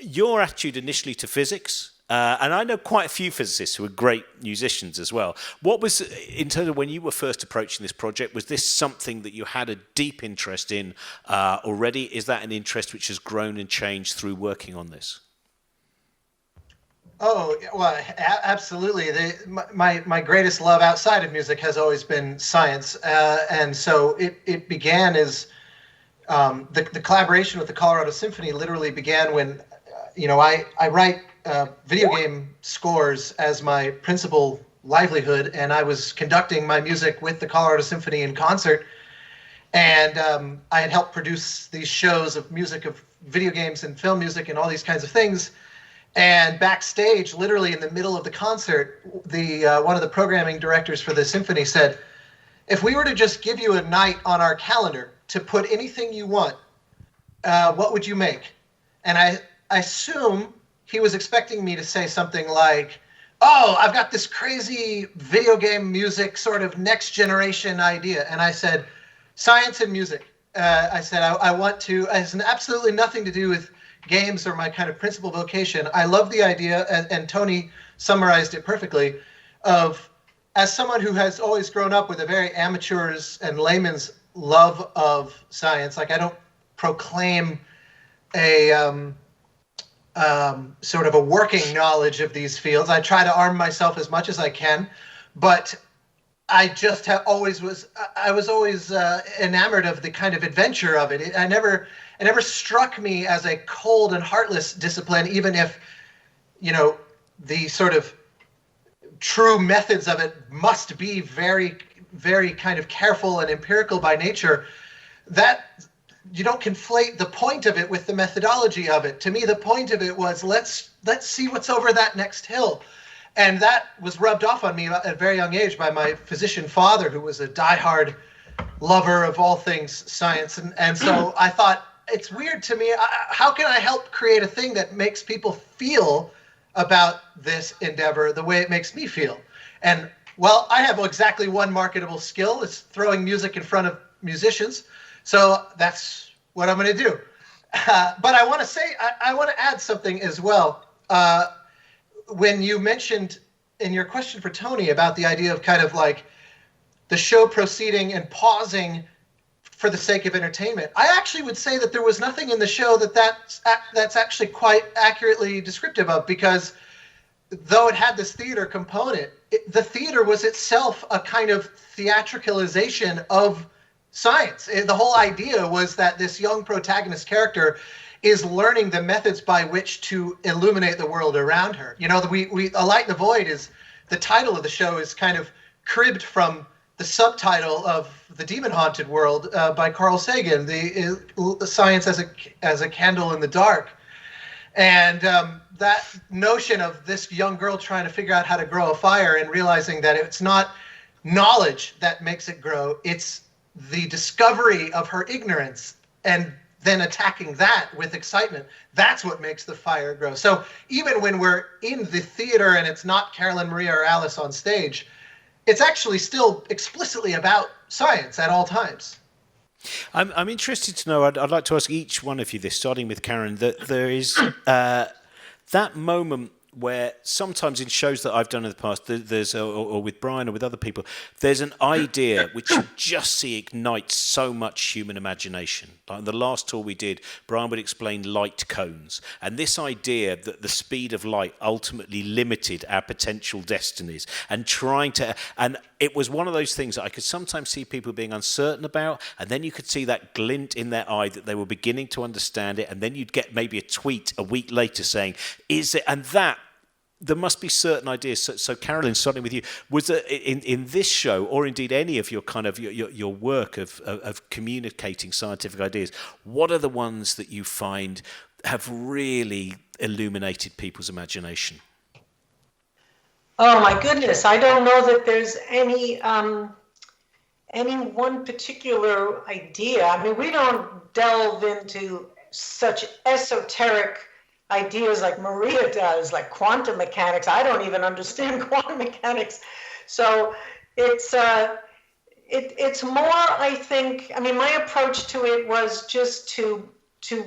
Your attitude initially to physics, and I know quite a few physicists who are great musicians as well. What was, in terms of when you were first approaching this project, was this something that you had a deep interest in already? Is that an interest which has grown and changed through working on this? Oh, well, absolutely. My greatest love outside of music has always been science. And so it began as the collaboration with the Colorado Symphony literally began when, I write video game scores as my principal livelihood. And I was conducting my music with the Colorado Symphony in concert. And I had helped produce these shows of music of video games and film music and all these kinds of things. And backstage, literally in the middle of the concert, one of the programming directors for the symphony said, if we were to just give you a night on our calendar to put anything you want, what would you make? And I assume he was expecting me to say something like, oh, I've got this crazy video game music sort of next generation idea. And I said, science and music. I said, I want to, it has absolutely nothing to do with games are my kind of principal vocation. I love the idea, and Tony summarized it perfectly, of as someone who has always grown up with a very amateur's and layman's love of science, like I don't proclaim a sort of a working knowledge of these fields. I try to arm myself as much as I can, but I just I was always enamored of the kind of adventure of it. It never struck me as a cold and heartless discipline, even if, the sort of true methods of it must be very, very kind of careful and empirical by nature. That you don't conflate the point of it with the methodology of it. To me, the point of it was let's see what's over that next hill. And that was rubbed off on me at a very young age by my physician father, who was a diehard lover of all things science. And so I thought, it's weird to me. How can I help create a thing that makes people feel about this endeavor the way it makes me feel? And well, I have exactly one marketable skill. It's throwing music in front of musicians. So that's what I'm going to do. But I want to say, I want to add something as well. When you mentioned in your question for Tony about the idea of kind of like the show proceeding and pausing for the sake of entertainment, I actually would say that there was nothing in the show that's actually quite accurately descriptive of, because though it had this theater component, the theater was itself a kind of theatricalization of science. The whole idea was that this young protagonist character is learning the methods by which to illuminate the world around her. You know, A Light in the Void is the title of the show, is kind of cribbed from the subtitle of The Demon Haunted World by Carl Sagan, the science as a candle in the dark. And that notion of this young girl trying to figure out how to grow a fire and realizing that it's not knowledge that makes it grow, it's the discovery of her ignorance and then attacking that with excitement. That's what makes the fire grow. So even when we're in the theater and it's not Carolyn, Maria, or Alice on stage, it's actually still explicitly about science at all times. I'm interested to know, I'd like to ask each one of you this, starting with Karen, that there is that moment where sometimes in shows that I've done in the past, there's or with Brian or with other people, there's an idea which you just see ignite so much human imagination. Like in the last tour we did, Brian would explain light cones, and this idea that the speed of light ultimately limited our potential destinies, and it was one of those things that I could sometimes see people being uncertain about, and then you could see that glint in their eye that they were beginning to understand it, and then you'd get maybe a tweet a week later saying, is it? And that, there must be certain ideas. So Carolyn, starting with you, was there, in this show, or indeed any of your kind of your work of communicating scientific ideas, what are the ones that you find have really illuminated people's imagination? Oh my goodness, I don't know that there's any one particular idea. I mean, we don't delve into such esoteric ideas like Maria does, like quantum mechanics. I don't even understand quantum mechanics. So it's more, I think, I mean, my approach to it was just to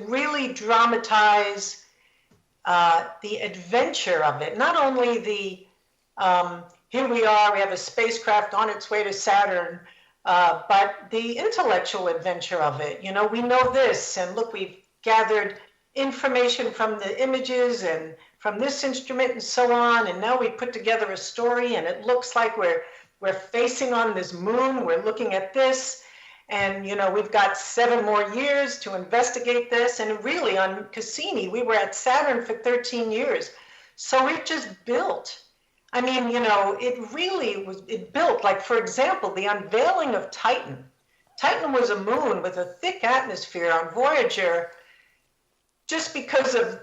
really dramatize the adventure of it. Not only the, here we have a spacecraft on its way to Saturn, but the intellectual adventure of it. You know, we know this, and look, we've gathered information from the images and from this instrument and so on, and now we put together a story, and it looks like we're facing on this moon, we're looking at this, and you know, we've got 7 more years to investigate this. And really on Cassini, we were at Saturn for 13 years. So it just built. I mean, you know, it built, like, for example, the unveiling of Titan. Titan was a moon with a thick atmosphere on Voyager. Just because of,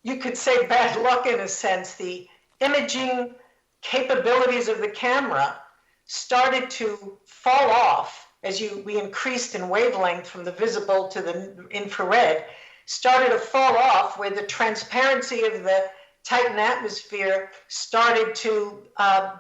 you could say, bad luck in a sense, the imaging capabilities of the camera started to fall off as we increased in wavelength from the visible to the infrared, started to fall off, where the transparency of the Titan atmosphere started to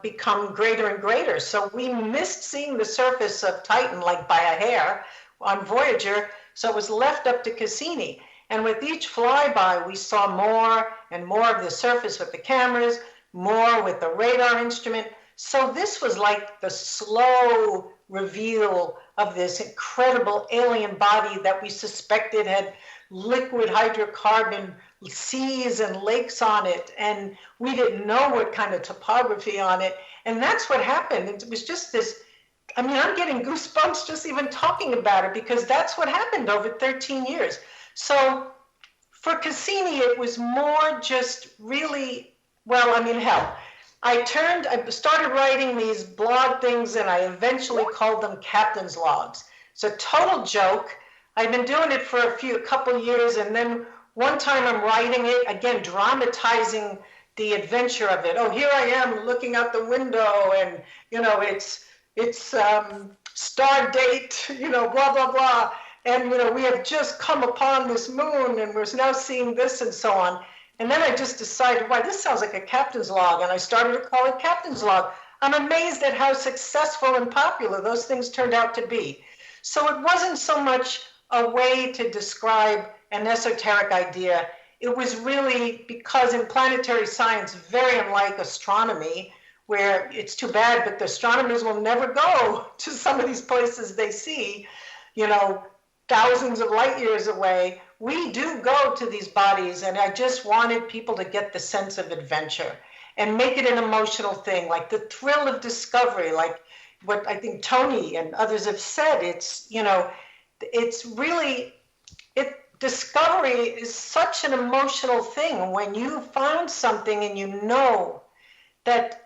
become greater and greater. So we missed seeing the surface of Titan like by a hair on Voyager, so it was left up to Cassini. And with each flyby, we saw more and more of the surface with the cameras, more with the radar instrument. So this was like the slow reveal of this incredible alien body that we suspected had liquid hydrocarbon seas and lakes on it. And we didn't know what kind of topography on it. And that's what happened. It was just this, I mean, I'm getting goosebumps just even talking about it, because that's what happened over 13 years. So for Cassini, it was more just really, well, I mean, hell, I started writing these blog things, and I eventually called them captain's logs. It's a total joke. I've been doing it for a couple years, and then one time I'm writing it, again, dramatizing the adventure of it. Oh, here I am looking out the window, and, you know, it's star date, you know, blah, blah, blah. And, we have just come upon this moon and we're now seeing this and so on. And then I just decided, why, this sounds like a captain's log. And I started to call it Captain's Log. I'm amazed at how successful and popular those things turned out to be. So it wasn't so much a way to describe an esoteric idea. It was really because in planetary science, very unlike astronomy, where it's too bad, but the astronomers will never go to some of these places they see, thousands of light years away. We do go to these bodies, and I just wanted people to get the sense of adventure and make it an emotional thing, like the thrill of discovery, like what I think Tony and others have said. It's really, discovery is such an emotional thing. When you found something and you know that,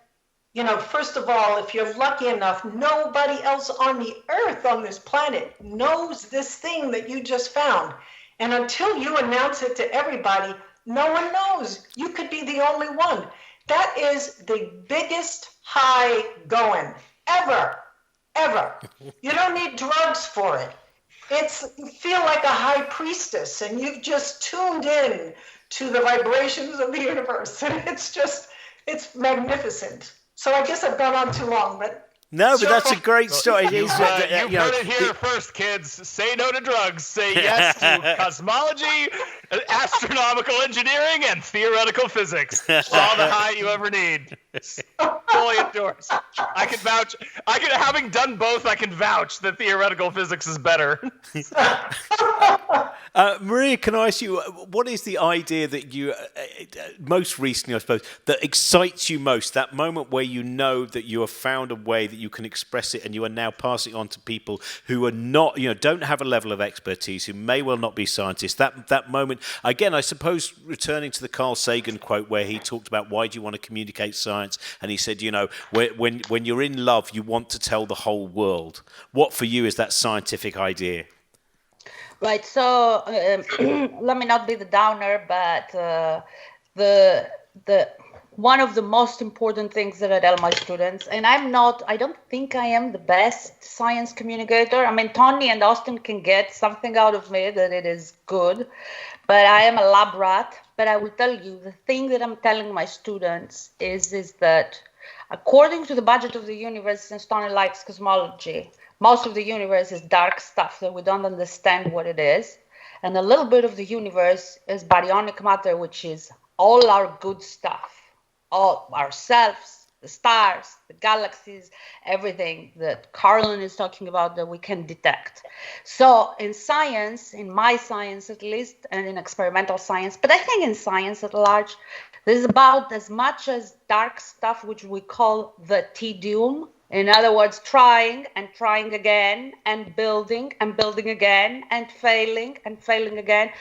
first of all, if you're lucky enough, nobody else on the earth, on this planet, knows this thing that you just found. And until you announce it to everybody, no one knows. You could be the only one. That is the biggest high going ever. You don't need drugs for it. You feel like a high priestess, and you've just tuned in to the vibrations of the universe. And it's magnificent. So I guess I've gone on too long, but... No, but that's a great story. You've heard it here first, kids. Say no to drugs. Say yes to cosmology, astronomical engineering, and theoretical physics. All the high you ever need. Fully endorsed. I can vouch. Having done both, I can vouch that theoretical physics is better. Maria, can I ask you, what is the idea that you, most recently, I suppose, that excites you most? That moment where you know that you have found a way that you can express it, and you are now passing on to people who are not, don't have a level of expertise, who may well not be scientists. That moment, again, I suppose, returning to the Carl Sagan quote where he talked about why do you want to communicate science, and he said, when you're in love, you want to tell the whole world. What for you is that scientific idea? Right. So let me not be the downer, but the one of the most important things that I tell my students, and I don't think I am the best science communicator. I mean, Tony and Austin can get something out of me that it is good, but I am a lab rat. But I will tell you, the thing that I'm telling my students is that according to the budget of the universe, since Tony likes cosmology, most of the universe is dark stuff that we don't understand what it is. And a little bit of the universe is baryonic matter, which is all our good stuff. All ourselves, the stars, the galaxies, everything that Carolyn is talking about that we can detect. So in science, in my science at least, and in experimental science, but I think in science at large, there's about as much as dark stuff, which we call the T-doom. In other words, trying and trying again and building again and failing again.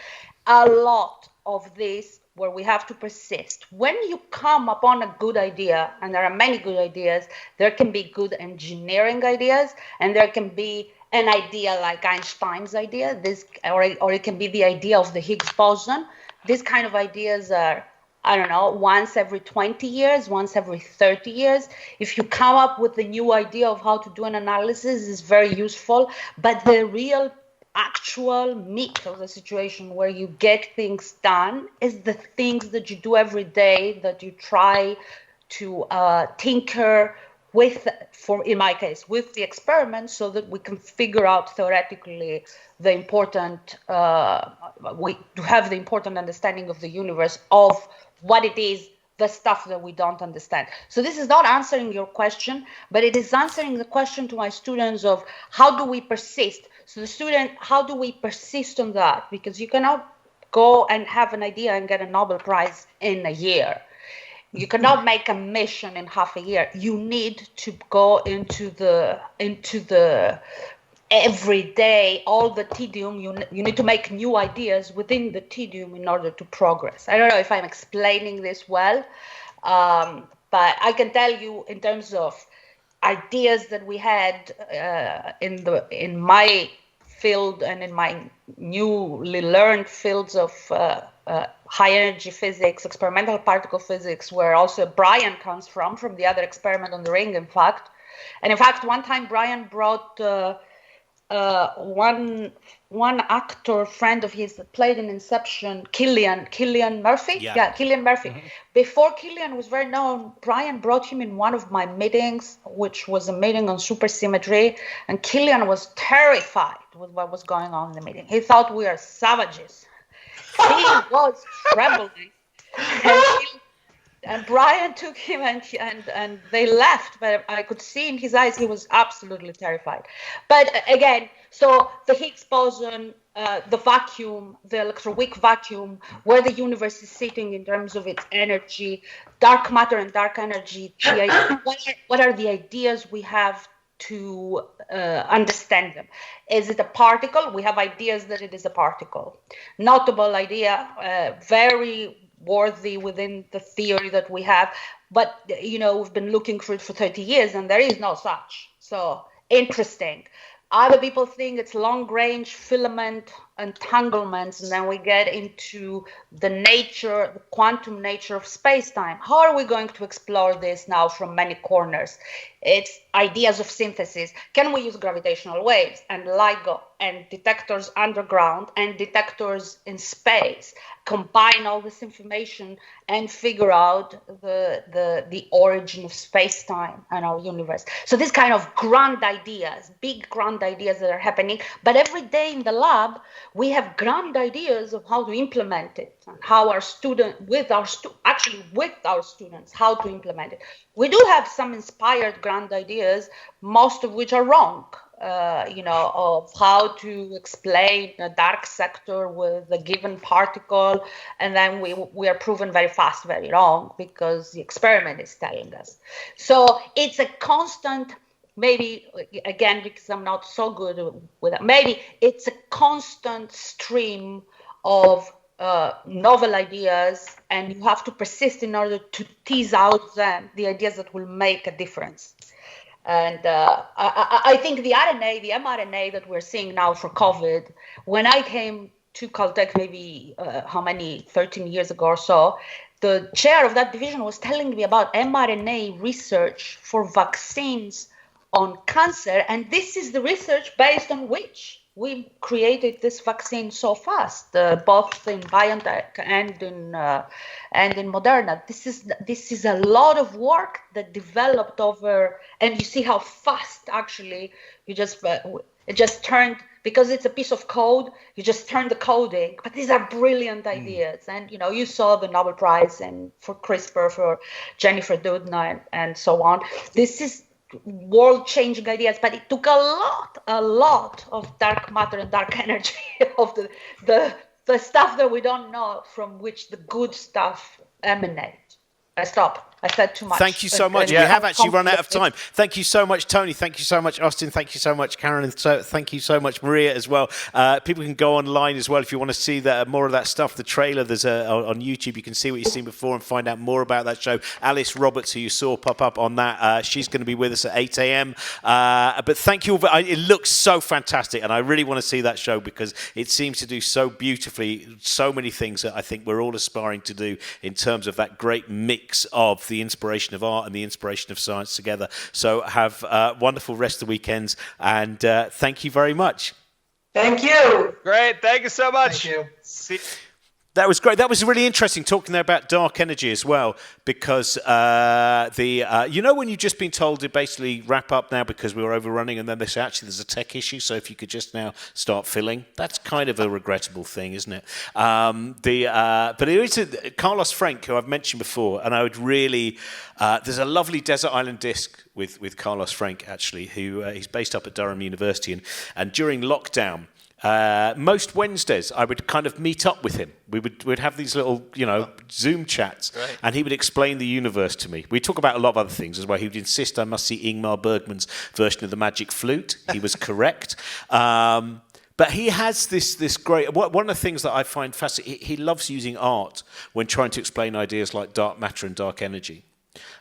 A lot of this where we have to persist. When you come upon a good idea, and there are many good ideas, there can be good engineering ideas, and there can be an idea like Einstein's idea, or it can be the idea of the Higgs boson. These kind of ideas are, I don't know, once every 20 years, once every 30 years. If you come up with a new idea of how to do an analysis, it's very useful. But the real actual meat of the situation where you get things done is the things that you do every day, that you try to tinker with, in my case, with the experiment, so that we can figure out theoretically the important, to have the important understanding of the universe, of what it is, the stuff that we don't understand. So this is not answering your question, but it is answering the question to my students of how do we persist? So the student, how do we persist on that? Because you cannot go and have an idea and get a Nobel Prize in a year. You cannot make a mission in half a year. You need to go into the every day, all the tedium. You need to make new ideas within the tedium in order to progress. I don't know if I'm explaining this well, but I can tell you in terms of ideas that we had in my field and in my newly learned fields of high energy physics, experimental particle physics, where also Brian comes from the other experiment on the ring, in fact. And in fact, one time Brian brought one actor friend of his that played in Inception, Cillian Murphy. Yeah, Cillian Murphy. Mm-hmm. Before Cillian was very known, Brian brought him in one of my meetings, which was a meeting on supersymmetry, and Cillian was terrified with what was going on in the meeting. He thought we are savages. He was trembling. And Brian took him and they left, but I could see in his eyes he was absolutely terrified. But again, so the Higgs boson, the vacuum, the electroweak vacuum, where the universe is sitting in terms of its energy, dark matter and dark energy, what are the ideas we have to understand them? Is it a particle? We have ideas that it is a particle. Notable idea, very worthy within the theory that we have, but we've been looking for it for 30 years and there is no such. So interesting. Other people think it's long-range filament entanglements, and then we get into the quantum nature of space-time. How are we going to explore this now from many corners? It's ideas of synthesis. Can we use gravitational waves and LIGO and detectors underground and detectors in space, combine all this information and figure out the origin of space-time and our universe? So these kind of grand ideas, big grand ideas that are happening, but every day in the lab, we have grand ideas of how to implement it and how our with our students, how to implement it. We do have some inspired grand ideas, most of which are wrong, of how to explain a dark sector with a given particle. And then we are proven very fast, very wrong, because the experiment is telling us. So it's a constant, maybe, again, because I'm not so good with it, maybe it's a constant stream of novel ideas, and you have to persist in order to tease out the ideas that will make a difference. And I think the mRNA that we're seeing now for COVID, when I came to Caltech maybe 13 years ago or so, the chair of that division was telling me about mRNA research for vaccines on cancer, and this is the research based on which we created this vaccine so fast, both in BioNTech and in Moderna. This is a lot of work that developed over, and you see how fast actually it just turned, because it's a piece of code, you just turn the coding. But these are brilliant ideas, and you saw the Nobel Prize and for CRISPR for Jennifer Doudna and so on. This is world-changing ideas, but it took a lot of dark matter and dark energy of the stuff that we don't know from which the good stuff emanates. I stop. I said too much. Thank you so much. Yeah. We have actually run out of time. Thank you so much, Tony. Thank you so much, Austin. Thank you so much, Carolyn. So thank you so much, Maria, as well. People can go online as well if you want to see more of that stuff. The trailer, there's on YouTube. You can see what you've seen before and find out more about that show. Alice Roberts, who you saw pop up on that, she's going to be with us at 8 a.m. But thank you. It looks so fantastic, and I really want to see that show because it seems to do so beautifully so many things that I think we're all aspiring to do in terms of that great mix of the inspiration of art and the inspiration of science together. So have wonderful rest of the weekends, and thank you very much. Thank you. Great. Thank you so much. Thank you. That was great. That was really interesting talking there about dark energy as well, because when you've just been told to basically wrap up now because we were overrunning, and then they say actually there's a tech issue, so if you could just now start filling, that's kind of a regrettable thing, isn't it? But it is Carlos Frank, who I've mentioned before, and I would really there's a lovely desert island disc with Carlos Frank actually, who he's based up at Durham University, and during lockdown. Most Wednesdays, I would kind of meet up with him. We'd have these little, Zoom chats, right. And he would explain the universe to me. We'd talk about a lot of other things as well. He would insist I must see Ingmar Bergman's version of the Magic Flute. He was correct. But he has this great... One of the things that I find fascinating, he loves using art when trying to explain ideas like dark matter and dark energy.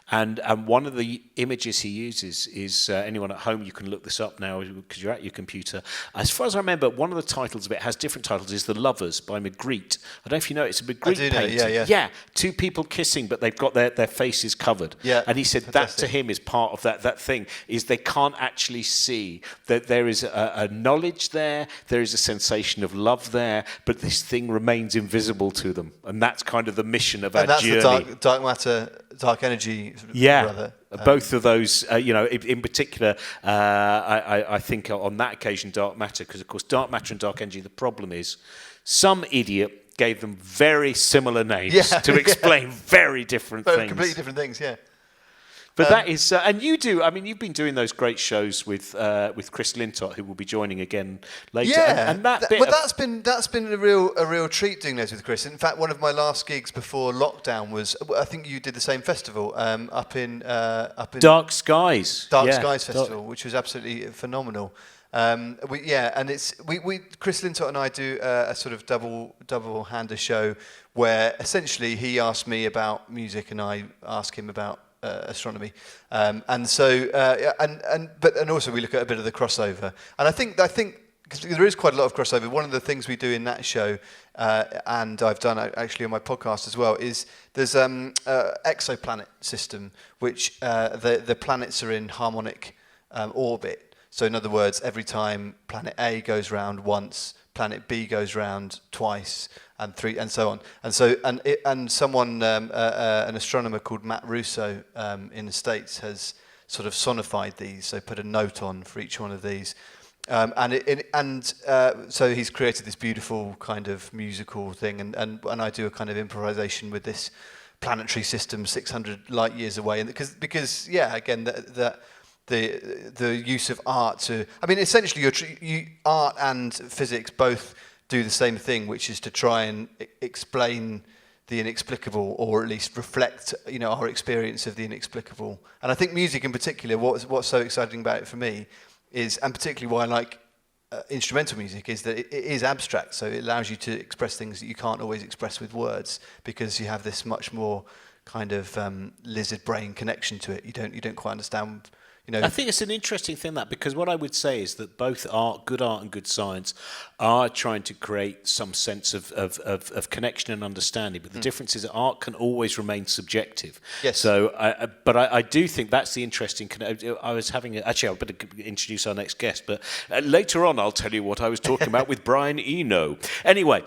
And one of the images he uses is, anyone at home, you can look this up now because you're at your computer. As far as I remember, one of the titles of it has different titles, is The Lovers by Magritte. I don't know if you know it. It's a Magritte painting. Yeah, two people kissing, but they've got their faces covered. Yeah, and he said that to him is part of that thing, is they can't actually see that there is a knowledge there is a sensation of love there, but this thing remains invisible to them. And that's kind of the mission of our journey. And that's the dark matter, dark energy. Yeah, both of those, in particular, I think on that occasion, dark matter, because of course, dark matter and dark energy, the problem is some idiot gave them very similar names to explain very different things. Completely different things, yeah. But that is, and you do. I mean, you've been doing those great shows with Chris Lintott, who will be joining again later. Yeah, and that's been a real treat doing those with Chris. In fact, one of my last gigs before lockdown was, I think you did the same festival up in Dark Skies Festival, which was absolutely phenomenal. And we Chris Lintott and I do a sort of double-hander show where essentially he asked me about music and I ask him about astronomy, and also we look at a bit of the crossover, and I think because there is quite a lot of crossover. One of the things we do in that show, and I've done actually on my podcast as well, is there's exoplanet system, which the planets are in harmonic orbit. So in other words, every time planet A goes round once, planet B goes round twice, and three, and so on. And someone, an astronomer called Matt Russo in the States, has sort of sonified these. So put a note on for each one of these, so he's created this beautiful kind of musical thing. And I do a kind of improvisation with this planetary system 600 light years away, and because again the use of art to, I mean, essentially art and physics both do the same thing, which is to try and explain the inexplicable, or at least reflect, our experience of the inexplicable. And I think music in particular, what's so exciting about it for me is, and particularly why I like instrumental music, is that it is abstract. So it allows you to express things that you can't always express with words, because you have this much more kind of lizard brain connection to it. You don't quite understand. I think it's an interesting thing, because what I would say is that both good art and good science are trying to create some sense of connection and understanding. But the difference is that art can always remain subjective. Yes. So, I do think that's the interesting. I was having actually, I better introduce our next guest, but later on I'll tell you what I was talking about with Brian Eno. Anyway.